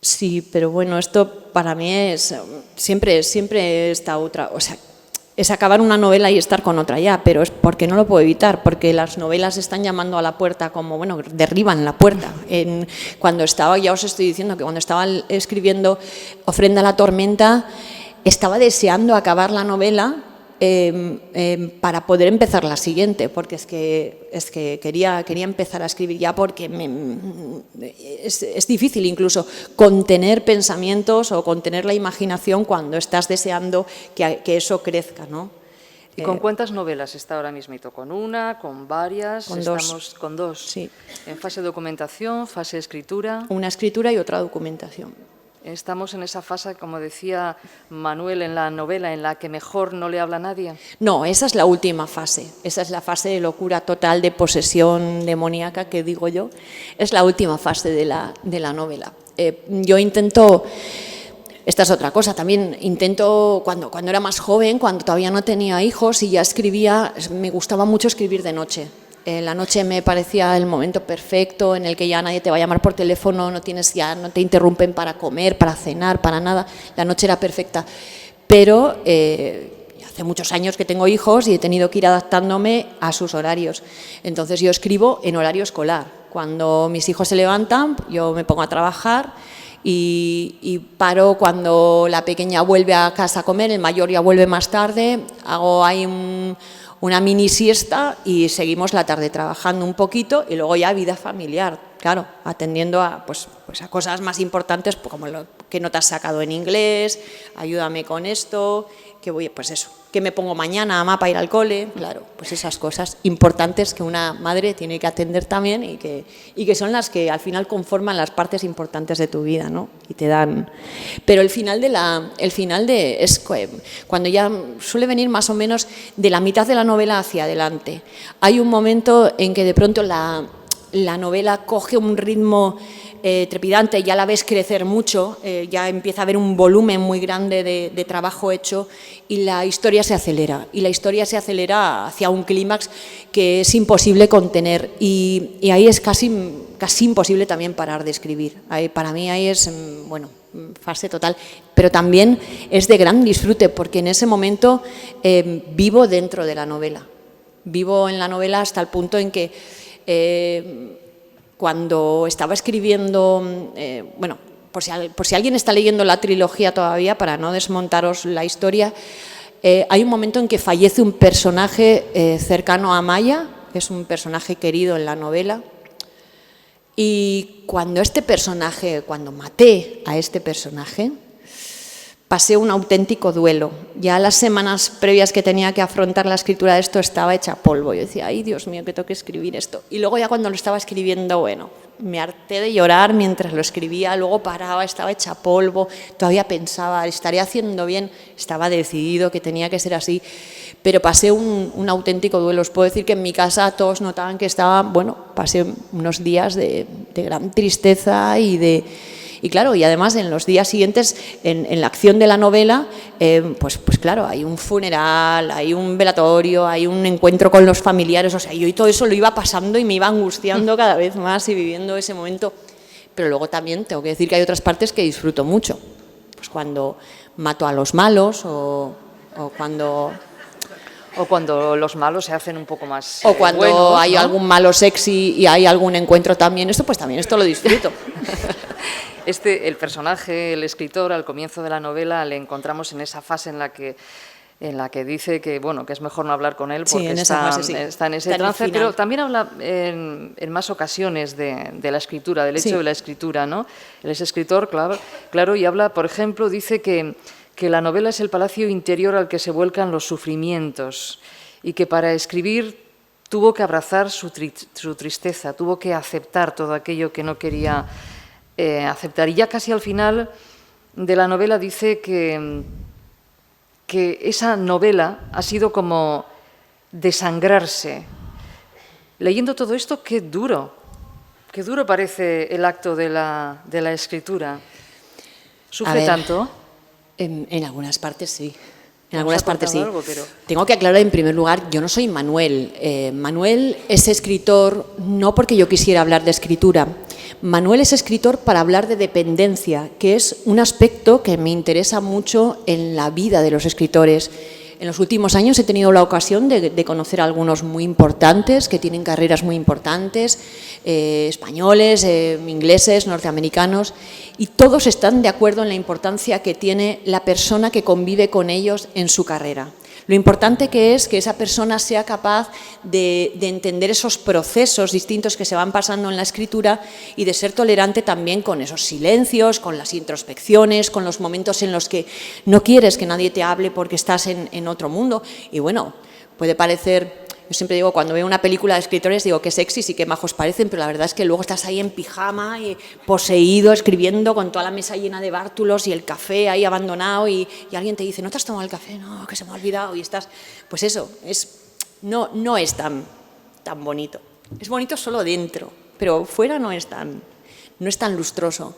Sí, pero bueno, esto para mí es siempre esta otra, o sea, es acabar una novela y estar con otra ya, pero es porque no lo puedo evitar, porque las novelas están llamando a la puerta como, bueno, derriban la puerta. Cuando estaba, ya os estoy diciendo que cuando estaba escribiendo Ofrenda a la tormenta, estaba deseando acabar la novela para poder empezar la siguiente, porque es que quería empezar a escribir ya, porque es difícil incluso contener pensamientos o contener la imaginación cuando estás deseando que eso crezca, ¿no? ¿Y con cuántas novelas está ahora mismito? ¿Con una? ¿Con varias? Con Estamos con dos. Sí. ¿En fase de documentación, fase de escritura? Una escritura y otra documentación. Estamos en esa fase, como decía Manuel en la novela, en la que mejor no le habla a nadie. No, esa es la última fase. Esa es la fase de locura total, de posesión demoníaca, que digo yo. Es la última fase de la novela. Yo intento... Esta es otra cosa, también intento, cuando era más joven, cuando todavía no tenía hijos y ya escribía, me gustaba mucho escribir de noche. La noche me parecía el momento perfecto en el que ya nadie te va a llamar por teléfono, no te interrumpen para comer, para cenar, para nada. La noche era perfecta. Pero hace muchos años que tengo hijos y he tenido que ir adaptándome a sus horarios. Entonces yo escribo en horario escolar. Cuando mis hijos se levantan, yo me pongo a trabajar y paro cuando la pequeña vuelve a casa a comer, el mayor ya vuelve más tarde, hago ahí una mini siesta y seguimos la tarde trabajando un poquito y luego ya vida familiar, claro, atendiendo a, pues a cosas más importantes como que no te has sacado en inglés, ayúdame con esto, que me pongo mañana, mamá, para ir al cole, claro, pues esas cosas importantes que una madre tiene que atender también y que son las que al final conforman las partes importantes de tu vida, ¿no? Y te dan... Pero el final es cuando ya suele venir más o menos de la mitad de la novela hacia adelante. Hay un momento en que de pronto la novela coge un ritmo trepidante, ya la ves crecer mucho, ya empieza a haber un volumen muy grande de trabajo hecho y la historia se acelera. Y la historia se acelera hacia un clímax que es imposible contener y ahí es casi imposible también parar de escribir. Para mí ahí es, fase total, pero también es de gran disfrute porque en ese momento vivo dentro de la novela. Vivo en la novela hasta el punto en que... Cuando estaba escribiendo, por si alguien está leyendo la trilogía todavía, para no desmontaros la historia, hay un momento en que fallece un personaje cercano a Maya, que es un personaje querido en la novela, y cuando maté a este personaje, pasé un auténtico duelo. Ya las semanas previas que tenía que afrontar la escritura de esto estaba hecha polvo. Yo decía, ay, Dios mío, que tengo que escribir esto. Y luego ya cuando lo estaba escribiendo, me harté de llorar mientras lo escribía, luego paraba, estaba hecha polvo, todavía pensaba, ¿estaré haciendo bien? Estaba decidido que tenía que ser así, pero pasé un auténtico duelo. Os puedo decir que en mi casa todos notaban que pasé unos días de gran tristeza y claro, y además en los días siguientes, en la acción de la novela, pues claro, hay un funeral, hay un velatorio, hay un encuentro con los familiares, o sea, yo y todo eso lo iba pasando y me iba angustiando cada vez más y viviendo ese momento. Pero luego también tengo que decir que hay otras partes que disfruto mucho, pues cuando mato a los malos o cuando... O cuando los malos se hacen un poco más o cuando buenos, hay ¿no? algún malo sexy y hay algún encuentro también, esto lo disfruto. El personaje, el escritor, al comienzo de la novela le encontramos en esa fase en la que dice que es mejor no hablar con él porque está en ese trance, pero también habla en más ocasiones de la escritura, del hecho de la escritura, ¿no? Él es escritor, claro, y habla, por ejemplo, dice que la novela es el palacio interior al que se vuelcan los sufrimientos y que para escribir tuvo que abrazar su tristeza, tuvo que aceptar todo aquello que no quería aceptar. Y ya casi al final de la novela dice que esa novela ha sido como desangrarse. Leyendo todo esto, qué duro parece el acto de la escritura. ¿Sufre tanto? En algunas partes sí. En algunas partes sí. Algo, pero... Tengo que aclarar en primer lugar, yo no soy Manuel. Manuel es escritor no porque yo quisiera hablar de escritura. Manuel es escritor para hablar de dependencia, que es un aspecto que me interesa mucho en la vida de los escritores. En los últimos años he tenido la ocasión de conocer a algunos muy importantes, que tienen carreras muy importantes, españoles, ingleses, norteamericanos, y todos están de acuerdo en la importancia que tiene la persona que convive con ellos en su carrera. Lo importante que es que esa persona sea capaz de entender esos procesos distintos que se van pasando en la escritura y de ser tolerante también con esos silencios, con las introspecciones, con los momentos en los que no quieres que nadie te hable porque estás en otro mundo. Y bueno, Puede parecer, yo siempre digo, cuando veo una película de escritores, digo qué sexys y qué majos parecen, pero la verdad es que luego estás ahí en pijama, y poseído, escribiendo con toda la mesa llena de bártulos y el café ahí abandonado y alguien te dice, ¿no te has tomado el café? No, que se me ha olvidado, y estás... Pues eso, no es tan bonito. Es bonito solo dentro, pero fuera no es tan lustroso.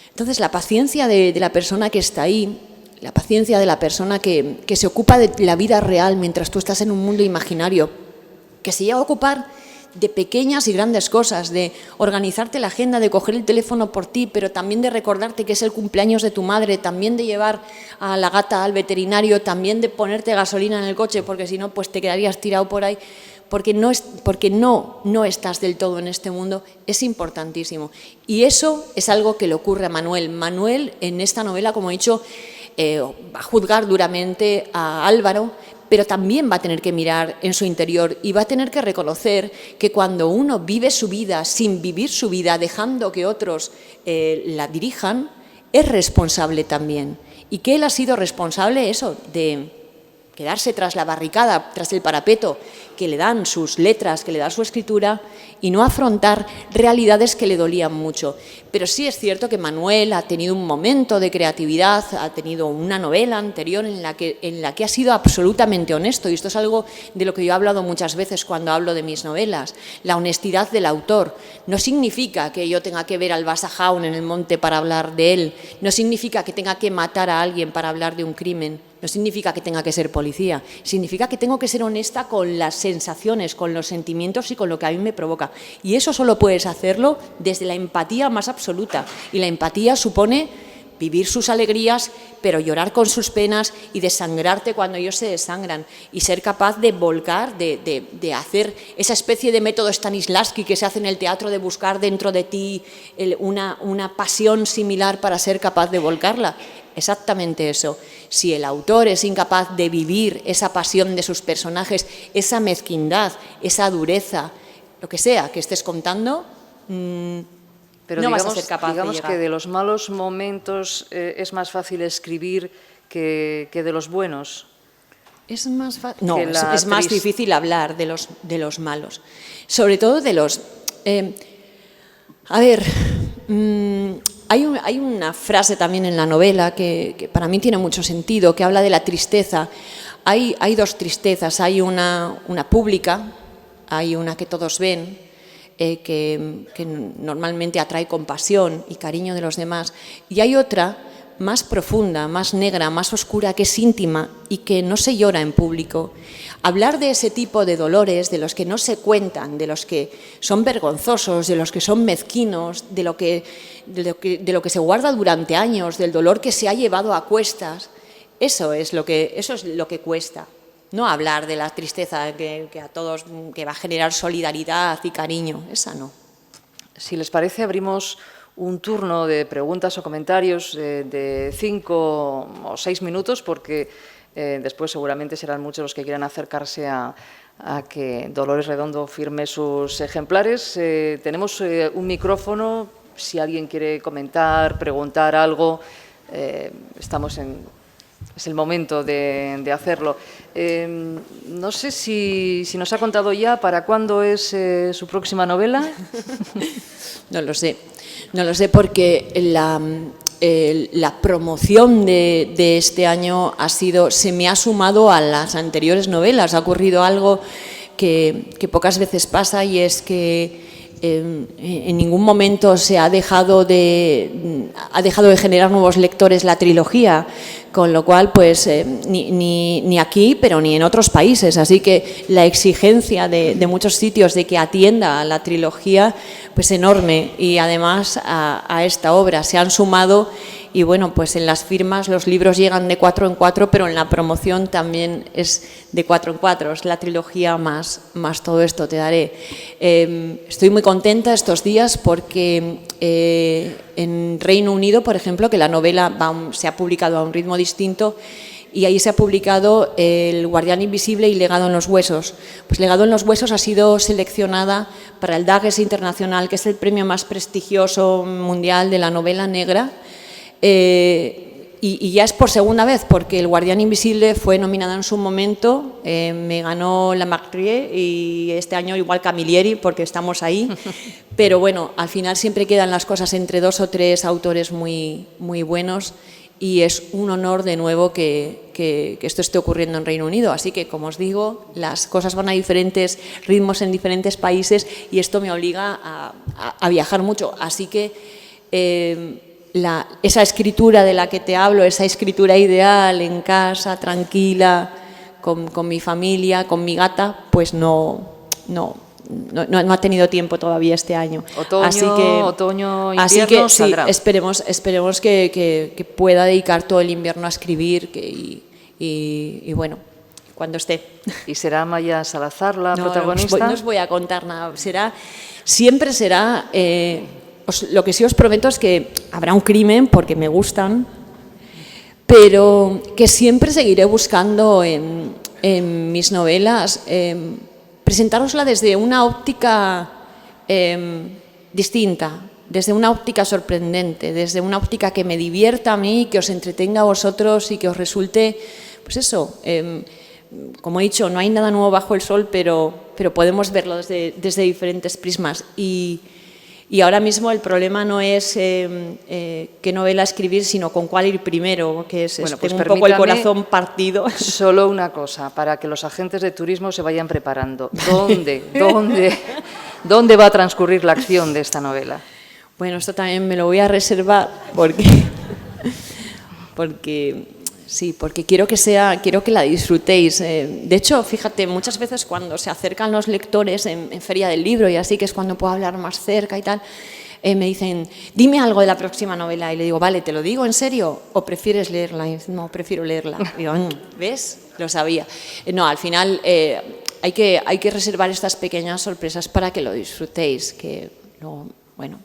Entonces, la paciencia de la persona que está ahí, la paciencia de la persona que se ocupa de la vida real mientras tú estás en un mundo imaginario, que se llega a ocupar de pequeñas y grandes cosas, de organizarte la agenda, de coger el teléfono por ti, pero también de recordarte que es el cumpleaños de tu madre, también de llevar a la gata al veterinario, también de ponerte gasolina en el coche, porque si no, pues te quedarías tirado por ahí, porque no estás del todo en este mundo, es importantísimo. Y eso es algo que le ocurre a Manuel. Manuel, en esta novela, como he dicho, va a juzgar duramente a Álvaro, pero también va a tener que mirar en su interior y va a tener que reconocer que cuando uno vive su vida sin vivir su vida, dejando que otros la dirijan, es responsable también. Y que él ha sido responsable de quedarse tras la barricada, tras el parapeto que le dan sus letras, que le da su escritura, y no afrontar realidades que le dolían mucho. Pero sí es cierto que Manuel ha tenido un momento de creatividad, ha tenido una novela anterior en la que ha sido absolutamente honesto, y esto es algo de lo que yo he hablado muchas veces cuando hablo de mis novelas. La honestidad del autor no significa que yo tenga que ver al Basajaun en el monte para hablar de él, no significa que tenga que matar a alguien para hablar de un crimen, no significa que tenga que ser policía, significa que tengo que ser honesta con las sensaciones, con los sentimientos y con lo que a mí me provoca. Y eso solo puedes hacerlo desde la empatía más absoluta. Y la empatía supone vivir sus alegrías, pero llorar con sus penas y desangrarte cuando ellos se desangran. Y ser capaz de volcar, de hacer esa especie de método Stanislavski que se hace en el teatro, de buscar dentro de ti una pasión similar para ser capaz de volcarla. Exactamente eso. Si el autor es incapaz de vivir esa pasión de sus personajes, esa mezquindad, esa dureza, lo que sea que estés contando, pero no digamos, vas a ser capaz de llegar. Digamos que de los malos momentos es más fácil escribir que de los buenos. Es más fácil. No, es más difícil hablar de los malos. Sobre todo de los... Hay una frase también en la novela que para mí tiene mucho sentido, que habla de la tristeza. Hay dos tristezas, hay una pública, hay una que todos ven, que normalmente atrae compasión y cariño de los demás, y hay otra más profunda, más negra, más oscura, que es íntima y que no se llora en público. Hablar de ese tipo de dolores, de los que no se cuentan, de los que son vergonzosos, de los que son mezquinos, de lo que se guarda durante años, del dolor que se ha llevado a cuestas, eso es lo que cuesta. No hablar de la tristeza que a todos, que va a generar solidaridad y cariño, esa no. Si les parece, abrimos un turno de preguntas o comentarios de 5 o 6 minutos, porque después seguramente serán muchos los que quieran acercarse a que Dolores Redondo firme sus ejemplares. Tenemos un micrófono, si alguien quiere comentar, preguntar algo, es el momento de hacerlo. No sé si nos ha contado ya para cuándo es su próxima novela. No lo sé porque la promoción de este año se me ha sumado a las anteriores novelas. Ha ocurrido algo que pocas veces pasa, y es que en ningún momento se ha dejado de generar nuevos lectores la trilogía, con lo cual pues ni aquí pero ni en otros países, así que la exigencia de muchos sitios de que atienda a la trilogía pues enorme, y además a esta obra se han sumado. Y bueno, pues en las firmas los libros llegan de 4 en 4, pero en la promoción también es de 4 en 4, es la trilogía más todo esto, te daré. Estoy muy contenta estos días porque en Reino Unido, por ejemplo, que la novela se ha publicado a un ritmo distinto, y ahí se ha publicado El guardián invisible y Legado en los huesos. Pues Legado en los huesos ha sido seleccionada para el Dagues Internacional, que es el premio más prestigioso mundial de la novela negra. Y ya es por segunda vez, porque El Guardián Invisible fue nominada en su momento, me ganó la Martrier y este año igual Camilleri, porque estamos ahí. Pero bueno, al final siempre quedan las cosas entre 2 o 3 autores muy, muy buenos y es un honor de nuevo que esto esté ocurriendo en Reino Unido. Así que, como os digo, las cosas van a diferentes ritmos en diferentes países y esto me obliga a viajar mucho. Así que esa escritura de la que te hablo, esa escritura ideal en casa, tranquila, con mi familia, con mi gata, pues no ha tenido tiempo todavía este año. Otoño, invierno, sí, saldrá. esperemos que pueda dedicar todo el invierno a escribir y bueno, cuando esté. ¿Y será Amaya Salazar la protagonista? No os voy a contar nada. Siempre será... lo que sí os prometo es que habrá un crimen, porque me gustan, pero que siempre seguiré buscando en mis novelas presentárosla desde una óptica distinta, desde una óptica sorprendente, desde una óptica que me divierta a mí, que os entretenga a vosotros y que os resulte, pues eso, como he dicho, no hay nada nuevo bajo el sol, pero podemos verlo desde diferentes prismas. Y ahora mismo el problema no es qué novela escribir, sino con cuál ir primero, que es bueno, pues tengo un poco el corazón partido. Solo una cosa, para que los agentes de turismo se vayan preparando. ¿Dónde va a transcurrir la acción de esta novela? Bueno, esto también me lo voy a reservar porque quiero que la disfrutéis. De hecho, fíjate, muchas veces cuando se acercan los lectores en Feria del Libro y así, que es cuando puedo hablar más cerca y tal, me dicen, dime algo de la próxima novela. Y le digo, vale, ¿te lo digo en serio o prefieres leerla? Y dice, no, prefiero leerla. Y digo, ¿ves? Lo sabía. No, al final hay que reservar estas pequeñas sorpresas para que lo disfrutéis, que no... Bueno,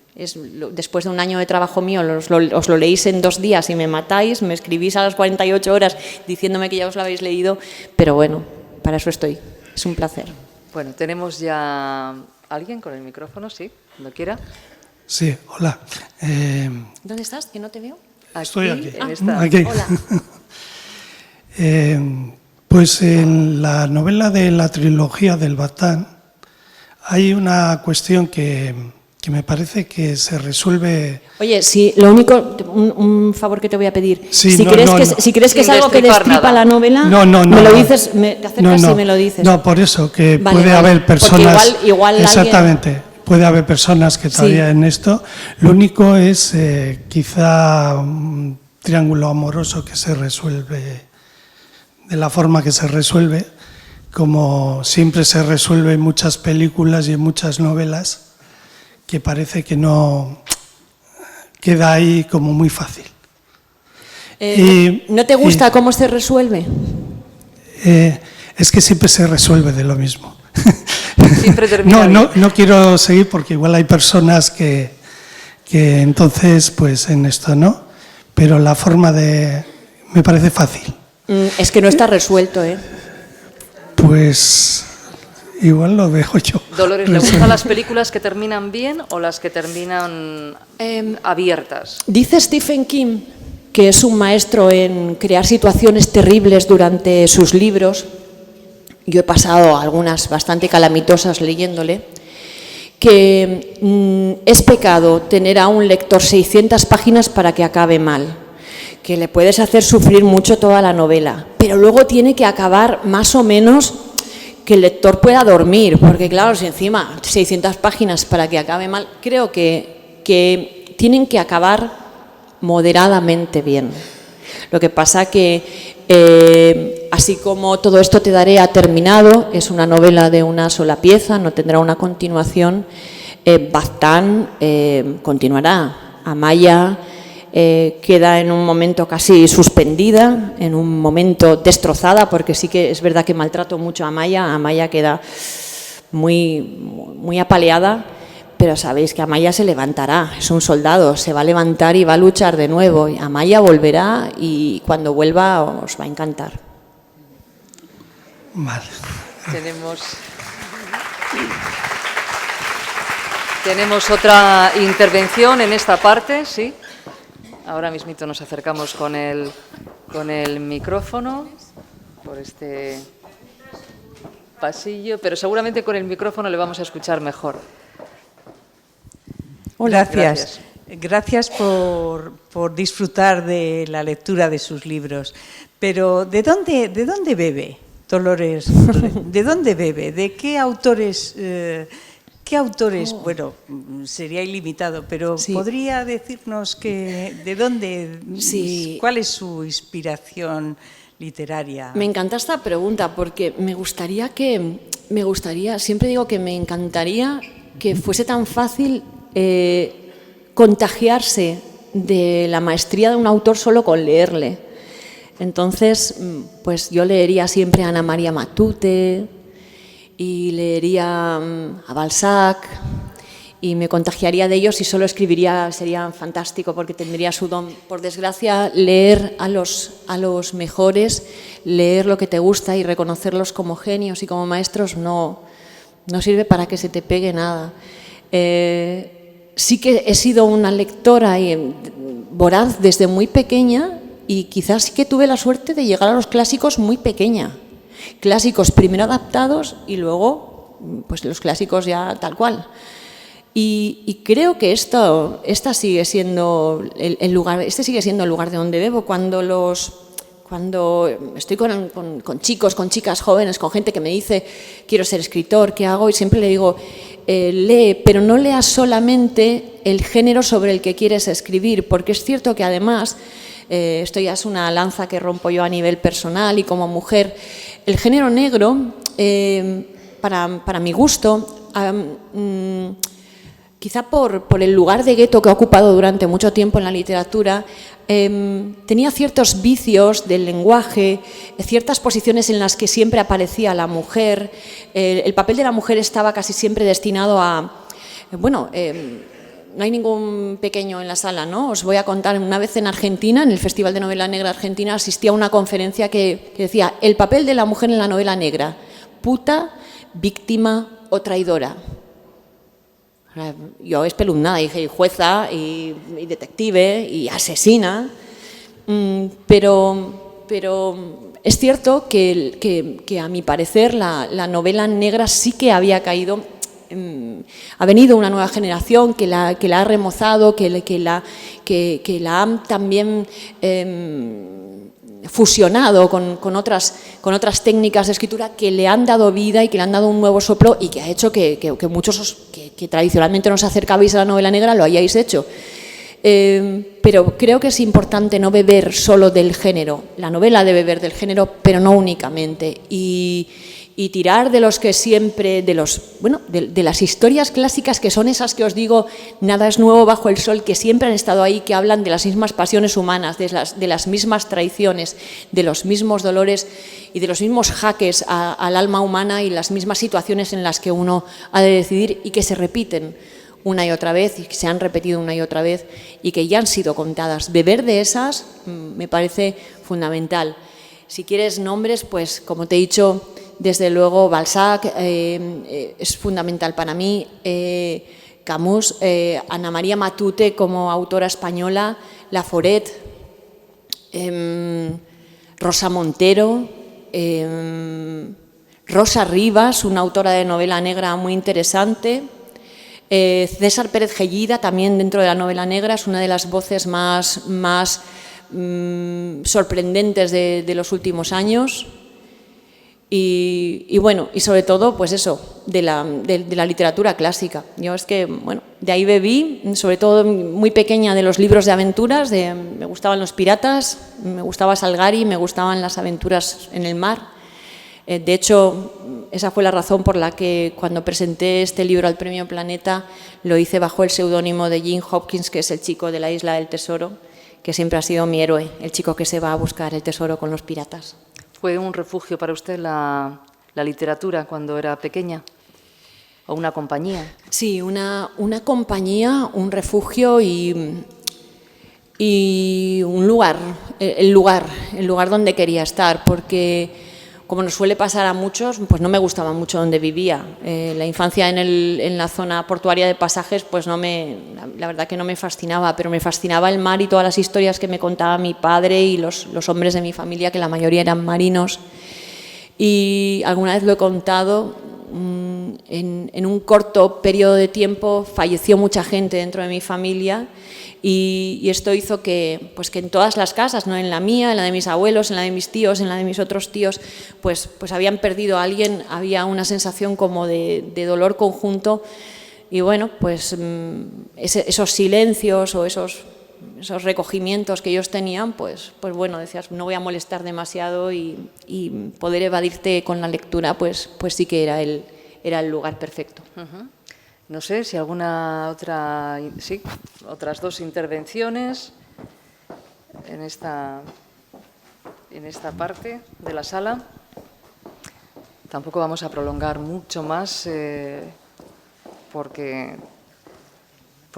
después de un año de trabajo mío, os lo leéis en 2 días y me matáis, me escribís a las 48 horas diciéndome que ya os lo habéis leído, pero bueno, para eso estoy, es un placer. Bueno, tenemos ya alguien con el micrófono, sí, cuando quiera. Sí, hola. ¿Dónde estás? Que no te veo. Estoy aquí. Aquí. Hola. Pues en la novela de la trilogía del Batán hay una cuestión que me parece que se resuelve... Oye, sí, lo único, un favor que te voy a pedir, sí, si crees que es algo que destripa la novela, me lo dices, te acercas y me lo dices. No, por eso, que vale, puede haber personas... Igual exactamente, alguien... puede haber personas que todavía en esto. Lo único es quizá un triángulo amoroso que se resuelve de la forma que se resuelve, como siempre se resuelve en muchas películas y en muchas novelas, que parece que no queda ahí como muy fácil. ¿No te gusta cómo se resuelve? Es que siempre se resuelve de lo mismo. Siempre termina no quiero seguir porque igual hay personas que entonces, pues en esto no, pero la forma me parece fácil. Es que no está resuelto, ¿eh? Pues... igual lo dejo yo. Dolores, ¿le gustan las películas que terminan bien o las que terminan abiertas? Dice Stephen King, que es un maestro en crear situaciones terribles durante sus libros. Yo he pasado algunas bastante calamitosas leyéndole, que es pecado tener a un lector 600 páginas para que acabe mal, que le puedes hacer sufrir mucho toda la novela, pero luego tiene que acabar más o menos que el lector pueda dormir, porque claro, si encima 600 páginas para que acabe mal, creo que tienen que acabar moderadamente bien. Lo que pasa que, así como Todo esto te daré ha terminado, es una novela de una sola pieza, no tendrá una continuación, Baztán continuará. Amaya queda en un momento casi suspendida, en un momento destrozada, porque sí que es verdad que maltrato mucho a Amaya. Amaya queda muy apaleada, pero sabéis que Amaya se levantará, es un soldado, se va a levantar y va a luchar de nuevo. Amaya volverá y cuando vuelva os va a encantar. Vale. Tenemos otra intervención en esta parte, ¿sí? Ahora mismito nos acercamos con el micrófono por este pasillo, pero seguramente con el micrófono le vamos a escuchar mejor. Gracias. Gracias por disfrutar de la lectura de sus libros. Pero ¿de dónde bebe Dolores? ¿De dónde bebe? ¿De qué autores? Bueno, sería ilimitado, pero Sí. ¿podría decirnos de dónde, Sí. cuál es su inspiración literaria? Me encanta esta pregunta porque siempre digo que me encantaría que fuese tan fácil contagiarse de la maestría de un autor solo con leerle. Entonces, pues yo leería siempre a Ana María Matute y leería a Balzac y me contagiaría de ellos y solo escribiría, sería fantástico porque tendría su don. Por desgracia, leer a los mejores, leer lo que te gusta y reconocerlos como genios y como maestros no sirve para que se te pegue nada. Sí que he sido una lectora voraz desde muy pequeña y quizás sí que tuve la suerte de llegar a los clásicos muy pequeña. Clásicos primero adaptados y luego pues los clásicos ya tal cual. Y creo que este sigue siendo el lugar de donde bebo. Cuando estoy con chicos, con chicas jóvenes, con gente que me dice quiero ser escritor, ¿qué hago? Y siempre le digo, lee, pero no leas solamente el género sobre el que quieres escribir, porque es cierto que además, esto ya es una lanza que rompo yo a nivel personal y como mujer, el género negro, para mi gusto, quizá por el lugar de gueto que ha ocupado durante mucho tiempo en la literatura, tenía ciertos vicios del lenguaje, ciertas posiciones en las que siempre aparecía la mujer. El papel de la mujer estaba casi siempre destinado a... no hay ningún pequeño en la sala, ¿no? Os voy a contar, una vez en Argentina, en el Festival de Novela Negra Argentina, asistí a una conferencia que decía el papel de la mujer en la novela negra, puta, víctima o traidora. Yo espeluznada, dije jueza y detective y asesina, pero es cierto que a mi parecer la novela negra sí que había caído. Ha venido una nueva generación que la ha remozado, que la ha también fusionado con otras técnicas de escritura que le han dado vida y que le han dado un nuevo soplo y que ha hecho que muchos que tradicionalmente nos acercabais a la novela negra lo hayáis hecho. Pero creo que es importante no beber solo del género. La novela debe beber del género, pero no únicamente. Y tirar de los que siempre, de las historias clásicas que son esas que os digo, nada es nuevo bajo el sol, que siempre han estado ahí, que hablan de las mismas pasiones humanas, de las mismas traiciones, de los mismos dolores y de los mismos jaques al alma humana y las mismas situaciones en las que uno ha de decidir y que se repiten una y otra vez y que se han repetido una y otra vez y que ya han sido contadas. Beber de esas me parece fundamental. Si quieres nombres, pues como te he dicho, desde luego Balzac es fundamental para mí, Camus, Ana María Matute como autora española, Laforet, Rosa Montero, Rosa Rivas, una autora de novela negra muy interesante, César Pérez Gellida, también dentro de la novela negra, es una de las voces más sorprendentes de los últimos años. Y bueno, y sobre todo, pues eso, de la literatura clásica. Yo es que, bueno, de ahí bebí, sobre todo muy pequeña, de los libros de aventuras, me gustaban los piratas, me gustaba Salgari, me gustaban las aventuras en el mar. De hecho, esa fue la razón por la que cuando presenté este libro al Premio Planeta lo hice bajo el seudónimo de Jim Hopkins, que es el chico de la Isla del Tesoro, que siempre ha sido mi héroe, el chico que se va a buscar el tesoro con los piratas. ¿Fue un refugio para usted la literatura cuando era pequeña? ¿O una compañía? Sí, una compañía, un refugio y un lugar, el lugar donde quería estar, porque como nos suele pasar a muchos, pues no me gustaba mucho donde vivía. La infancia en la zona portuaria de Pasajes, pues la verdad que no me fascinaba, pero me fascinaba el mar y todas las historias que me contaba mi padre y los hombres de mi familia, que la mayoría eran marinos. Y alguna vez lo he contado, en un corto periodo de tiempo falleció mucha gente dentro de mi familia. Y esto hizo que en todas las casas, no en la mía, en la de mis abuelos, en la de mis tíos, en la de mis otros tíos, pues habían perdido a alguien, había una sensación como de dolor conjunto. Y bueno, pues esos silencios o esos recogimientos que ellos tenían, pues bueno, decías, no voy a molestar demasiado y poder evadirte con la lectura, pues sí que era el lugar perfecto. Uh-huh. No sé si alguna otra, sí, otras dos intervenciones en esta parte de la sala. Tampoco vamos a prolongar mucho más porque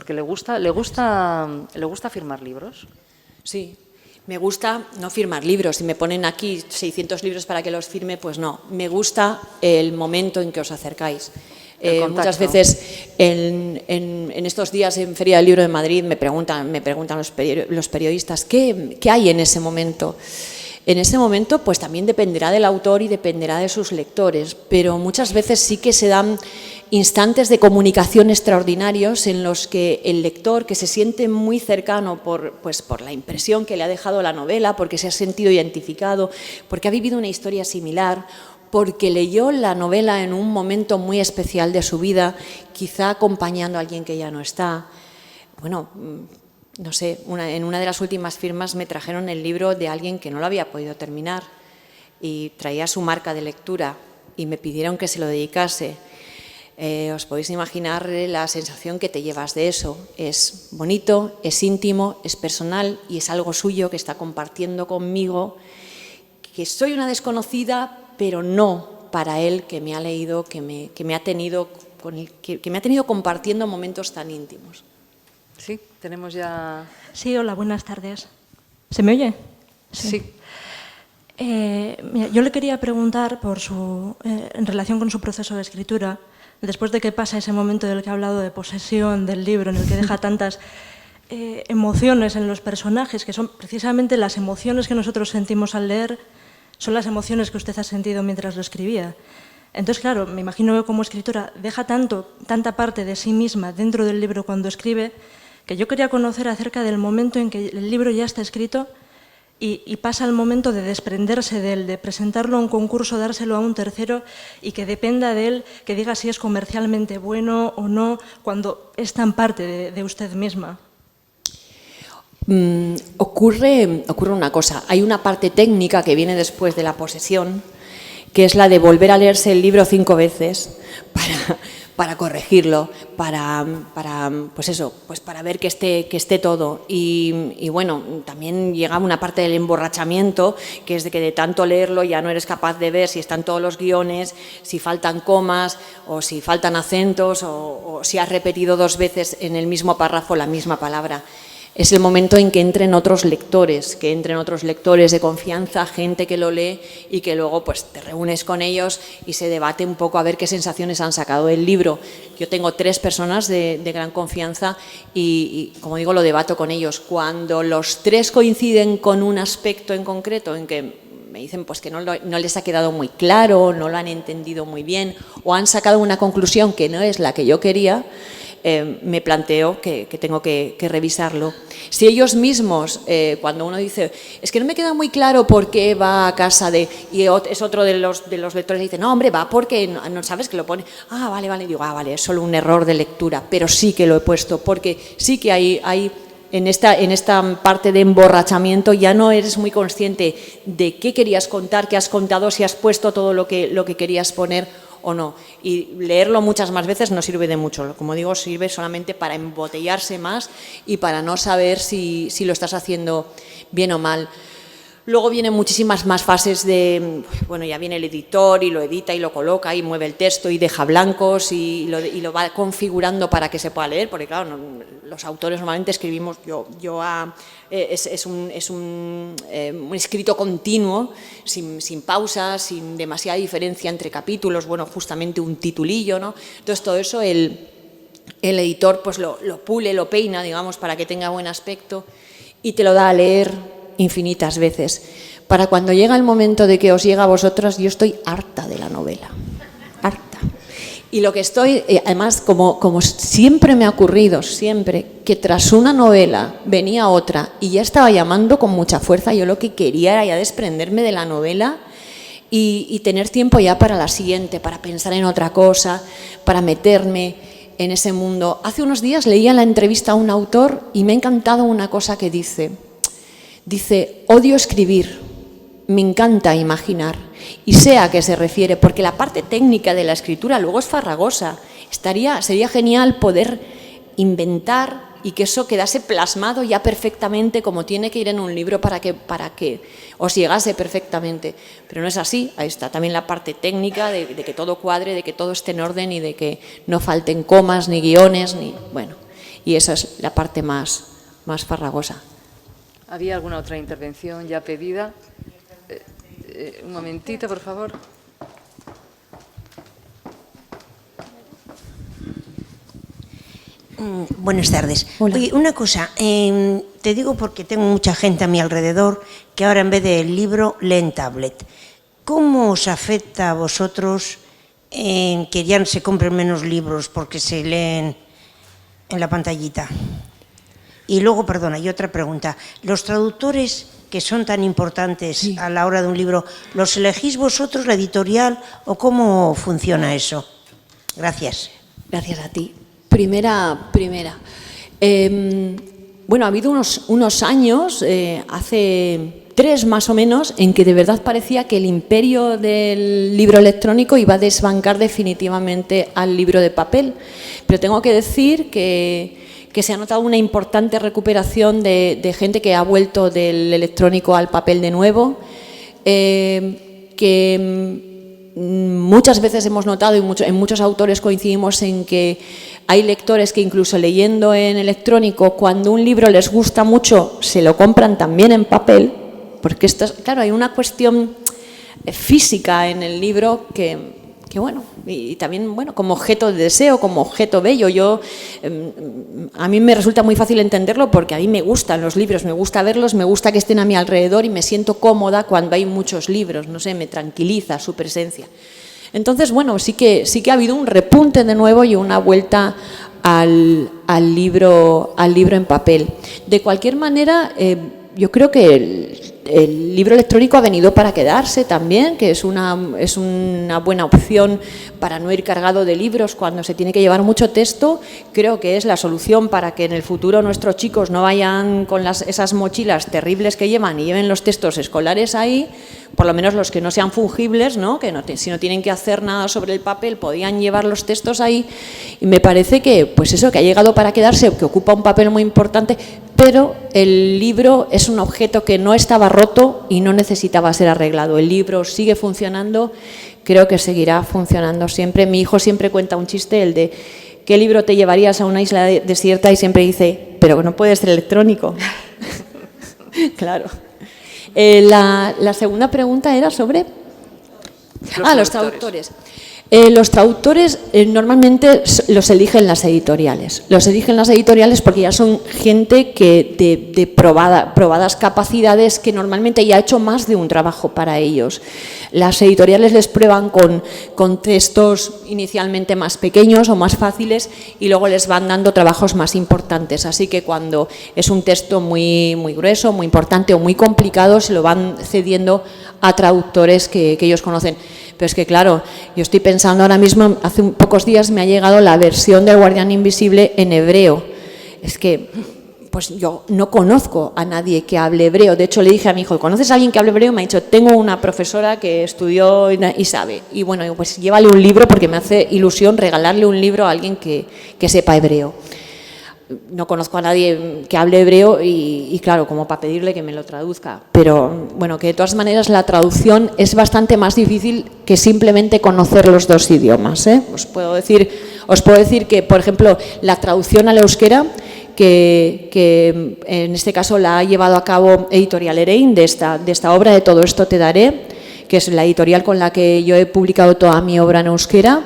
le gusta firmar libros. Sí. Me gusta no firmar libros. Si me ponen aquí 600 libros para que los firme, pues no. Me gusta el momento en que os acercáis. Muchas veces en estos días en Feria del Libro de Madrid me preguntan los periodistas ¿qué hay en ese momento? En ese momento pues también dependerá del autor y dependerá de sus lectores, pero muchas veces sí que se dan instantes de comunicación extraordinarios en los que el lector, que se siente muy cercano por la impresión que le ha dejado la novela, porque se ha sentido identificado, porque ha vivido una historia similar, porque leyó la novela en un momento muy especial de su vida, quizá acompañando a alguien que ya no está. Bueno, no sé, en una de las últimas firmas me trajeron el libro de alguien que no lo había podido terminar y traía su marca de lectura y me pidieron que se lo dedicase. Os podéis imaginar la sensación que te llevas de eso. Es bonito, es íntimo, es personal y es algo suyo que está compartiendo conmigo, que soy una desconocida, pero no para él, que me ha leído, que me ha tenido compartiendo momentos tan íntimos. Sí, tenemos ya... Sí, hola, buenas tardes. ¿Se me oye? Sí. Mira, yo le quería preguntar en relación con su proceso de escritura, después de que pasa ese momento del que ha hablado de posesión del libro, en el que deja tantas emociones en los personajes, que son precisamente las emociones que nosotros sentimos al leer, son las emociones que usted ha sentido mientras lo escribía. Entonces, claro, me imagino que como escritora deja tanta parte de sí misma dentro del libro cuando escribe, que yo quería conocer acerca del momento en que el libro ya está escrito y pasa el momento de desprenderse de él, de presentarlo a un concurso, dárselo a un tercero y que dependa de él, que diga si es comercialmente bueno o no, cuando es tan parte de usted misma. Ocurre una cosa, hay una parte técnica que viene después de la posesión, que es la de volver a leerse el libro 5 veces para corregirlo, para ver que esté todo. Y bueno, también llega una parte del emborrachamiento, que es de que de tanto leerlo ya no eres capaz de ver si están todos los guiones, si faltan comas o si faltan acentos o si has repetido 2 veces en el mismo párrafo la misma palabra. Es el momento en que entren otros lectores, de confianza, gente que lo lee y que luego pues te reúnes con ellos y se debate un poco a ver qué sensaciones han sacado del libro. Yo tengo 3 personas de gran confianza y, como digo, lo debato con ellos. Cuando los 3 coinciden con un aspecto en concreto en que me dicen pues que no les ha quedado muy claro, no lo han entendido muy bien o han sacado una conclusión que no es la que yo quería, me planteo que tengo que revisarlo. Si ellos mismos, cuando uno dice, es que no me queda muy claro por qué va a casa y es otro de los lectores que dice, no, hombre, va porque no sabes que lo pone. Ah, vale, digo, vale, es solo un error de lectura, pero sí que lo he puesto, porque sí que hay en esta parte de emborrachamiento ya no eres muy consciente de qué querías contar, qué has contado, si has puesto todo lo que querías poner o no. Y leerlo muchas más veces no sirve de mucho. Como digo, sirve solamente para embotellarse más y para no saber si lo estás haciendo bien o mal. Luego vienen muchísimas más fases de, bueno, ya viene el editor y lo edita y lo coloca y mueve el texto y deja blancos y lo va configurando para que se pueda leer, porque claro, los autores normalmente escribimos, es un escrito continuo, sin pausas, sin demasiada diferencia entre capítulos, bueno, justamente un titulillo, ¿no? Entonces todo eso el editor pues lo pule, lo peina, digamos, para que tenga buen aspecto y te lo da a leer infinitas veces. Para cuando llega el momento de que os llega a vosotros, yo estoy harta de la novela, harta. Y lo que estoy, además, como siempre me ha ocurrido, siempre, que tras una novela venía otra y ya estaba llamando con mucha fuerza, yo lo que quería era ya desprenderme de la novela y tener tiempo ya para la siguiente, para pensar en otra cosa, para meterme en ese mundo. Hace unos días leía la entrevista a un autor y me ha encantado una cosa que dice, odio escribir, me encanta imaginar, y sé a qué se refiere, porque la parte técnica de la escritura luego es farragosa. Sería genial poder inventar y que eso quedase plasmado ya perfectamente como tiene que ir en un libro para que os llegase perfectamente. Pero no es así, ahí está también la parte técnica de que todo cuadre, de que todo esté en orden y de que no falten comas ni guiones, bueno, y esa es la parte más farragosa. ¿Había alguna otra intervención ya pedida? Un momentito, por favor. Buenas tardes. Hola. Oye, una cosa, te digo porque tengo mucha gente a mi alrededor que ahora en vez del libro leen tablet. ¿Cómo os afecta a vosotros que ya se compren menos libros porque se leen en la pantallita? Y luego, perdona, y otra pregunta. ¿Los traductores que son tan importantes a la hora de un libro, los elegís vosotros, la editorial, o cómo funciona eso? Gracias. Gracias a ti. Primera. Bueno, ha habido unos años, hace 3 más o menos, en que de verdad parecía que el imperio del libro electrónico iba a desbancar definitivamente al libro de papel. Pero tengo que decir que se ha notado una importante recuperación de gente que ha vuelto del electrónico al papel de nuevo, que muchas veces hemos notado, y en muchos autores coincidimos en que hay lectores que incluso leyendo en electrónico, cuando un libro les gusta mucho, se lo compran también en papel, porque claro, hay una cuestión física en el libro que bueno, y también bueno, como objeto de deseo, como objeto bello. A mí me resulta muy fácil entenderlo porque a mí me gustan los libros, me gusta verlos, me gusta que estén a mi alrededor y me siento cómoda cuando hay muchos libros, no sé, me tranquiliza su presencia. Entonces, bueno, sí que ha habido un repunte de nuevo y una vuelta al libro en papel. De cualquier manera, yo creo que el libro electrónico ha venido para quedarse también, que es una buena opción para no ir cargado de libros cuando se tiene que llevar mucho texto. Creo que es la solución para que en el futuro nuestros chicos no vayan con esas mochilas terribles que llevan y lleven los textos escolares ahí, por lo menos los que no sean fungibles, ¿no? Si no tienen que hacer nada sobre el papel, podían llevar los textos ahí. Y me parece que, pues eso, que ha llegado para quedarse, que ocupa un papel muy importante, pero el libro es un objeto que no estaba roto y no necesitaba ser arreglado. El libro sigue funcionando, creo que seguirá funcionando siempre. Mi hijo siempre cuenta un chiste, el de ¿qué libro te llevarías a una isla desierta? Y siempre dice, pero no puede ser electrónico. Claro. La segunda pregunta era sobre... Los traductores. Los traductores normalmente los eligen las editoriales. Los eligen las editoriales porque ya son gente que de probadas capacidades, que normalmente ya ha hecho más de un trabajo para ellos. Las editoriales les prueban con textos inicialmente más pequeños o más fáciles y luego les van dando trabajos más importantes. Así que cuando es un texto muy, muy grueso, muy importante o muy complicado, se lo van cediendo a traductores que ellos conocen. Pero es que, claro, yo estoy pensando ahora mismo, hace pocos días me ha llegado la versión del Guardián Invisible en hebreo. Es que, pues yo no conozco a nadie que hable hebreo. De hecho, le dije a mi hijo, ¿conoces a alguien que hable hebreo? Me ha dicho, tengo una profesora que estudió y sabe. Y bueno, pues llévale un libro porque me hace ilusión regalarle un libro a alguien que sepa hebreo. no conozco a nadie que hable hebreo y claro, como para pedirle que me lo traduzca. Pero bueno, que de todas maneras la traducción es bastante más difícil que simplemente conocer los dos idiomas, ¿eh? Os puedo decir que, por ejemplo, la traducción al euskera, que en este caso la ha llevado a cabo Editorial Erein, de esta obra de Todo esto te daré, que es la editorial con la que yo he publicado toda mi obra en euskera,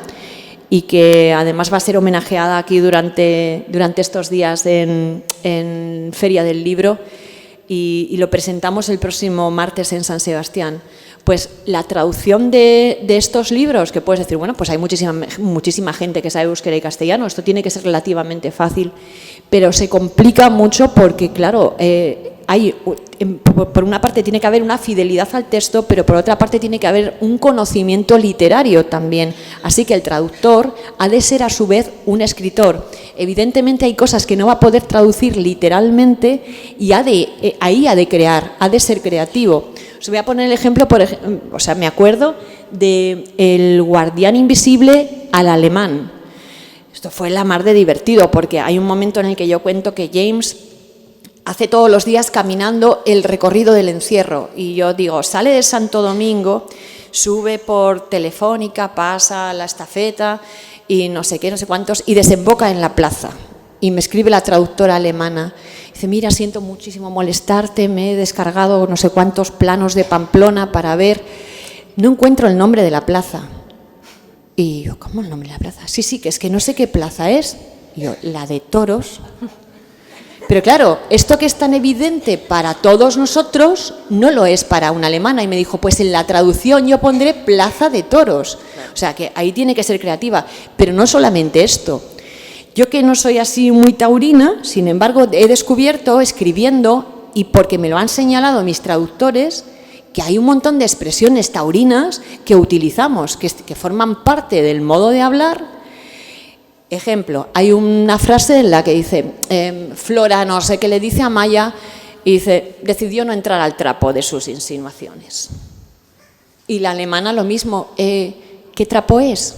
y que además va a ser homenajeada aquí durante estos días en Feria del Libro, y lo presentamos el próximo martes en San Sebastián. Pues la traducción de estos libros, que puedes decir, bueno, pues hay muchísima gente que sabe euskera y castellano, esto tiene que ser relativamente fácil, pero se complica mucho porque, claro, por una parte tiene que haber una fidelidad al texto, pero por otra parte tiene que haber un conocimiento literario también. Así que el traductor ha de ser a su vez un escritor. Evidentemente hay cosas que no va a poder traducir literalmente y ahí ha de crear, ha de ser creativo. Os voy a poner el ejemplo, me acuerdo de El guardián invisible al alemán. Esto fue la mar de divertido, porque hay un momento en el que yo cuento que James hace todos los días caminando el recorrido del encierro. Y yo digo, sale de Santo Domingo, sube por Telefónica, pasa la estafeta y no sé qué, no sé cuántos, y desemboca en la plaza. Y me escribe la traductora alemana. Dice, mira, siento muchísimo molestarte, me he descargado no sé cuántos planos de Pamplona para ver. No encuentro el nombre de la plaza. Y yo, ¿cómo el nombre de la plaza? Sí, que es que no sé qué plaza es. Y yo, la de Toros. Pero claro, esto que es tan evidente para todos nosotros no lo es para una alemana. Y me dijo, pues en la traducción yo pondré Plaza de Toros. O sea, que ahí tiene que ser creativa. Pero no solamente esto. Yo, que no soy así muy taurina, sin embargo, he descubierto escribiendo, y porque me lo han señalado mis traductores, que hay un montón de expresiones taurinas que utilizamos, que forman parte del modo de hablar. Ejemplo, hay una frase en la que dice, Flora no sé qué le dice a Maya, y dice, decidió no entrar al trapo de sus insinuaciones. Y la alemana lo mismo, ¿qué trapo es?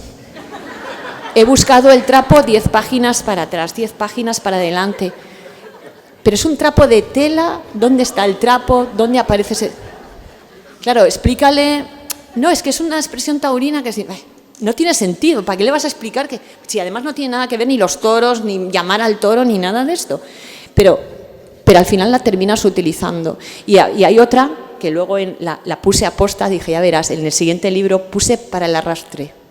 He buscado el trapo 10 páginas para atrás, 10 páginas para adelante. Pero es un trapo de tela, ¿dónde está el trapo? ¿Dónde aparece ese...? Claro, explícale... No, es que es una expresión taurina que no tiene sentido. ¿Para qué le vas a explicar que si además no tiene nada que ver ni los toros, ni llamar al toro, ni nada de esto? Pero al final la terminas utilizando. Y hay otra que luego la puse a posta, dije, ya verás, en el siguiente libro puse para el arrastre.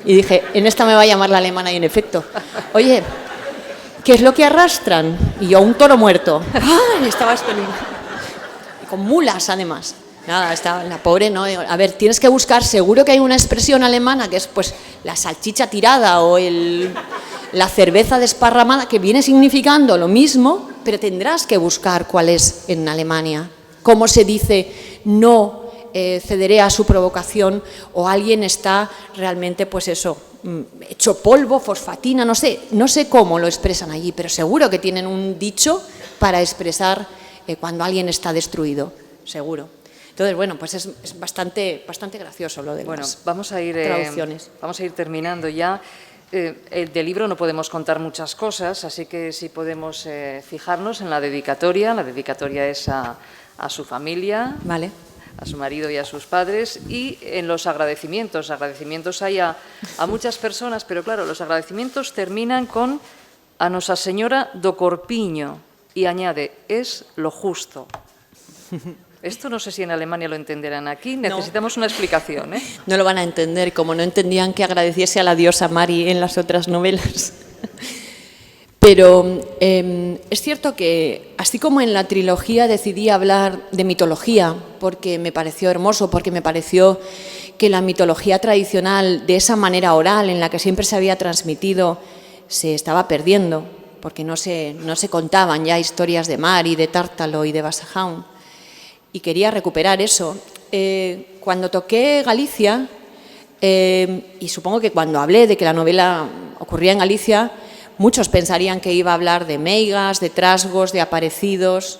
Y dije, en esta me va a llamar la alemana, y en efecto, oye, ¿qué es lo que arrastran? Y yo, un toro muerto. ¡Ah! Estaba con mulas, además. Nada, estaba la pobre, ¿no? A ver, tienes que buscar, seguro que hay una expresión alemana que es pues la salchicha tirada o la cerveza desparramada, que viene significando lo mismo, pero tendrás que buscar cuál es en Alemania. ¿Cómo se dice no cederé a su provocación, o alguien está realmente, pues eso, hecho polvo, fosfatina, no sé cómo lo expresan allí, pero seguro que tienen un dicho para expresar cuando alguien está destruido, seguro. Entonces, bueno, pues es bastante gracioso lo de las traducciones. Vamos a ir terminando ya. Del libro no podemos contar muchas cosas, así que sí podemos fijarnos en la dedicatoria. La dedicatoria es a su familia. Vale. A su marido y a sus padres, y en los agradecimientos. Agradecimientos hay a muchas personas, pero claro, los agradecimientos terminan con a Nosa Señora do Corpiño, y añade, es lo justo. Esto no sé si en Alemania lo entenderán. Aquí necesitamos una explicación, ¿eh? No lo van a entender, como no entendían que agradeciese a la diosa Mari en las otras novelas. Pero es cierto que, así como en la trilogía decidí hablar de mitología, porque me pareció hermoso, porque me pareció que la mitología tradicional, de esa manera oral en la que siempre se había transmitido, se estaba perdiendo, porque no se contaban ya historias de Mari, de Tártalo y de Basajaun. Y quería recuperar eso. Cuando toqué Galicia, y supongo que cuando hablé de que la novela ocurría en Galicia, muchos pensarían que iba a hablar de meigas, de trasgos, de aparecidos.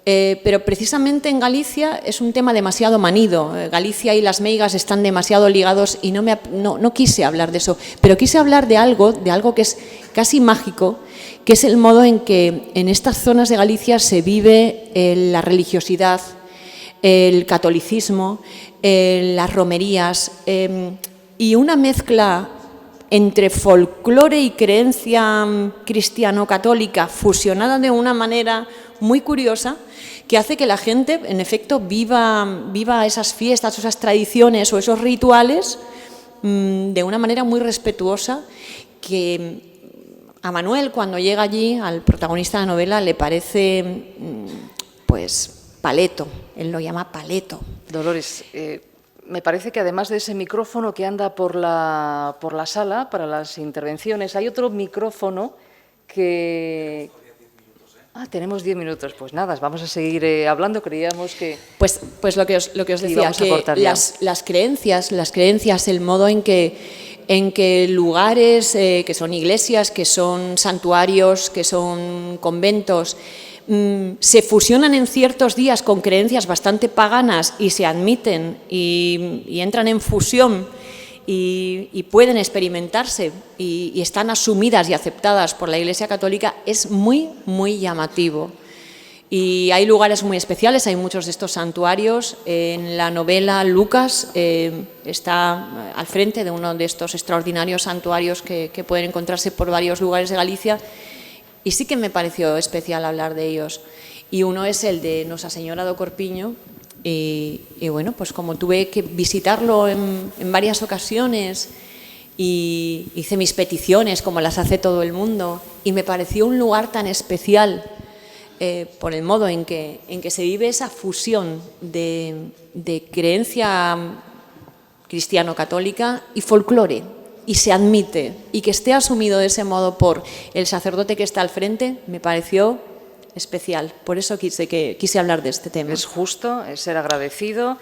Pero precisamente en Galicia es un tema demasiado manido. Galicia y las meigas están demasiado ligados y no quise hablar de eso, pero quise hablar de algo que es casi mágico, que es el modo en que en estas zonas de Galicia se vive la religiosidad, el catolicismo, las romerías y una mezcla entre folclore y creencia cristiano-católica fusionada de una manera muy curiosa, que hace que la gente, en efecto, viva esas fiestas, esas tradiciones o esos rituales de una manera muy respetuosa, que a Manuel, cuando llega allí, al protagonista de la novela, le parece, pues, paleto. Él lo llama paleto. Dolores, me parece que además de ese micrófono que anda por la sala para las intervenciones, hay otro micrófono que... tenemos 10 minutos. Pues nada, vamos a seguir hablando. Creíamos que... Pues lo que os decía, que las creencias, el modo en que lugares que son iglesias, que son santuarios, que son conventos, se fusionan en ciertos días con creencias bastante paganas y se admiten y entran en fusión y pueden experimentarse y están asumidas y aceptadas por la Iglesia Católica, es muy, muy llamativo. Y hay lugares muy especiales, hay muchos de estos santuarios. En la novela Lucas está al frente de uno de estos extraordinarios santuarios que pueden encontrarse por varios lugares de Galicia, y sí que me pareció especial hablar de ellos. Y uno es el de Nosa Señora do Corpiño, y bueno, pues como tuve que visitarlo en varias ocasiones y hice mis peticiones como las hace todo el mundo, y me pareció un lugar tan especial por el modo en que se vive esa fusión de creencia cristiano-católica y folclore, y se admite, y que esté asumido de ese modo por el sacerdote que está al frente, me pareció especial. Por eso quise hablar de este tema. Es justo, es ser agradecido.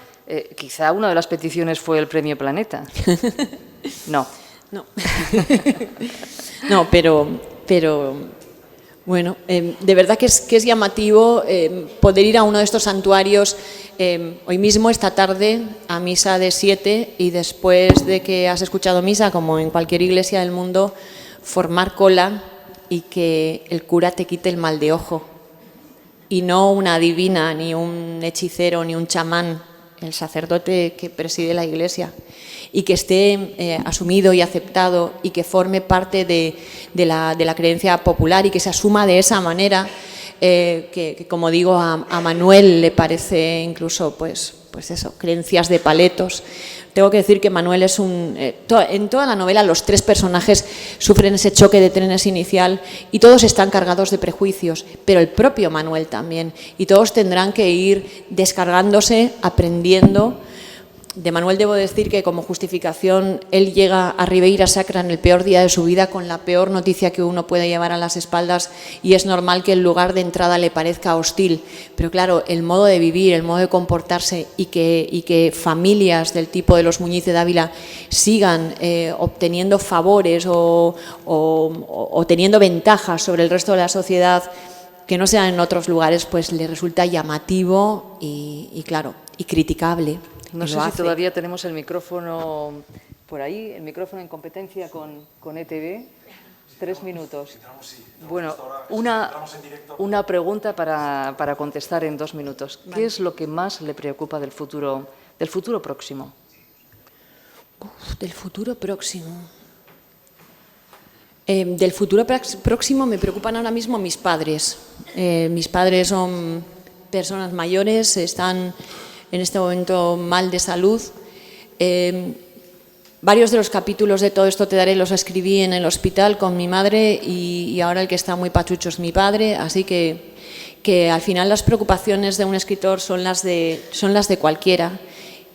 Quizá una de las peticiones fue el Premio Planeta. No. No, pero bueno, de verdad que es llamativo poder ir a uno de estos santuarios hoy mismo, esta tarde, a misa de 7, y después de que has escuchado misa, como en cualquier iglesia del mundo, formar cola y que el cura te quite el mal de ojo. Y no una adivina, ni un hechicero, ni un chamán, el sacerdote que preside la iglesia, y que esté asumido y aceptado y que forme parte de la creencia popular y que se asuma de esa manera, que como digo, a Manuel le parece incluso pues eso, creencias de paletos. Tengo que decir que Manuel es en toda la novela los tres personajes sufren ese choque de trenes inicial y todos están cargados de prejuicios, pero el propio Manuel también, y todos tendrán que ir descargándose, aprendiendo. De Manuel debo decir que como justificación él llega a Ribeira Sacra en el peor día de su vida, con la peor noticia que uno puede llevar a las espaldas, y es normal que el lugar de entrada le parezca hostil, pero claro, el modo de vivir, el modo de comportarse y que familias del tipo de los Muñiz de Dávila sigan obteniendo favores o teniendo ventajas sobre el resto de la sociedad que no sean en otros lugares, pues le resulta llamativo y claro, y criticable. No sé si todavía tenemos el micrófono por ahí, el micrófono en competencia con ETV. 3 minutos. Bueno, una pregunta para contestar en 2 minutos. ¿Qué es lo que más le preocupa del futuro próximo? Del futuro próximo. Del futuro próximo me preocupan ahora mismo mis padres. Mis padres son personas mayores, están en este momento mal de salud. Varios de los capítulos de Todo esto te daré los escribí en el hospital con mi madre, y ahora el que está muy pachucho es mi padre, así que al final las preocupaciones de un escritor son las de cualquiera,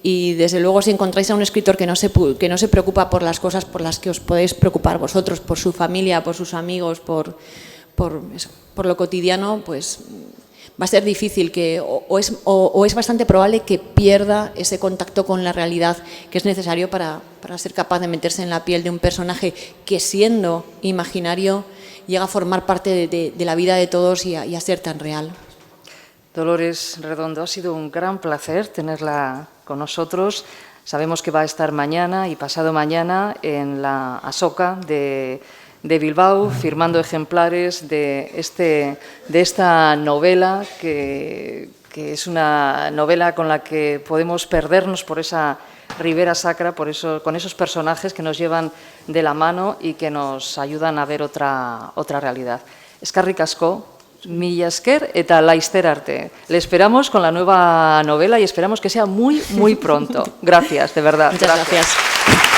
y desde luego si encontráis a un escritor que no se preocupa por las cosas por las que os podéis preocupar vosotros, por su familia, por sus amigos, por lo cotidiano, pues va a ser difícil o es bastante probable que pierda ese contacto con la realidad que es necesario para ser capaz de meterse en la piel de un personaje que, siendo imaginario, llega a formar parte de la vida de todos y a ser tan real. Dolores Redondo, ha sido un gran placer tenerla con nosotros. Sabemos que va a estar mañana y pasado mañana en la Asoka de Bilbao, firmando ejemplares de esta novela, que es una novela con la que podemos perdernos por esa Ribera Sacra, con esos personajes que nos llevan de la mano y que nos ayudan a ver otra realidad. Eskerrik asko, mila esker eta laizter arte. Le esperamos con la nueva novela y esperamos que sea muy, muy pronto. Gracias, de verdad. Muchas gracias.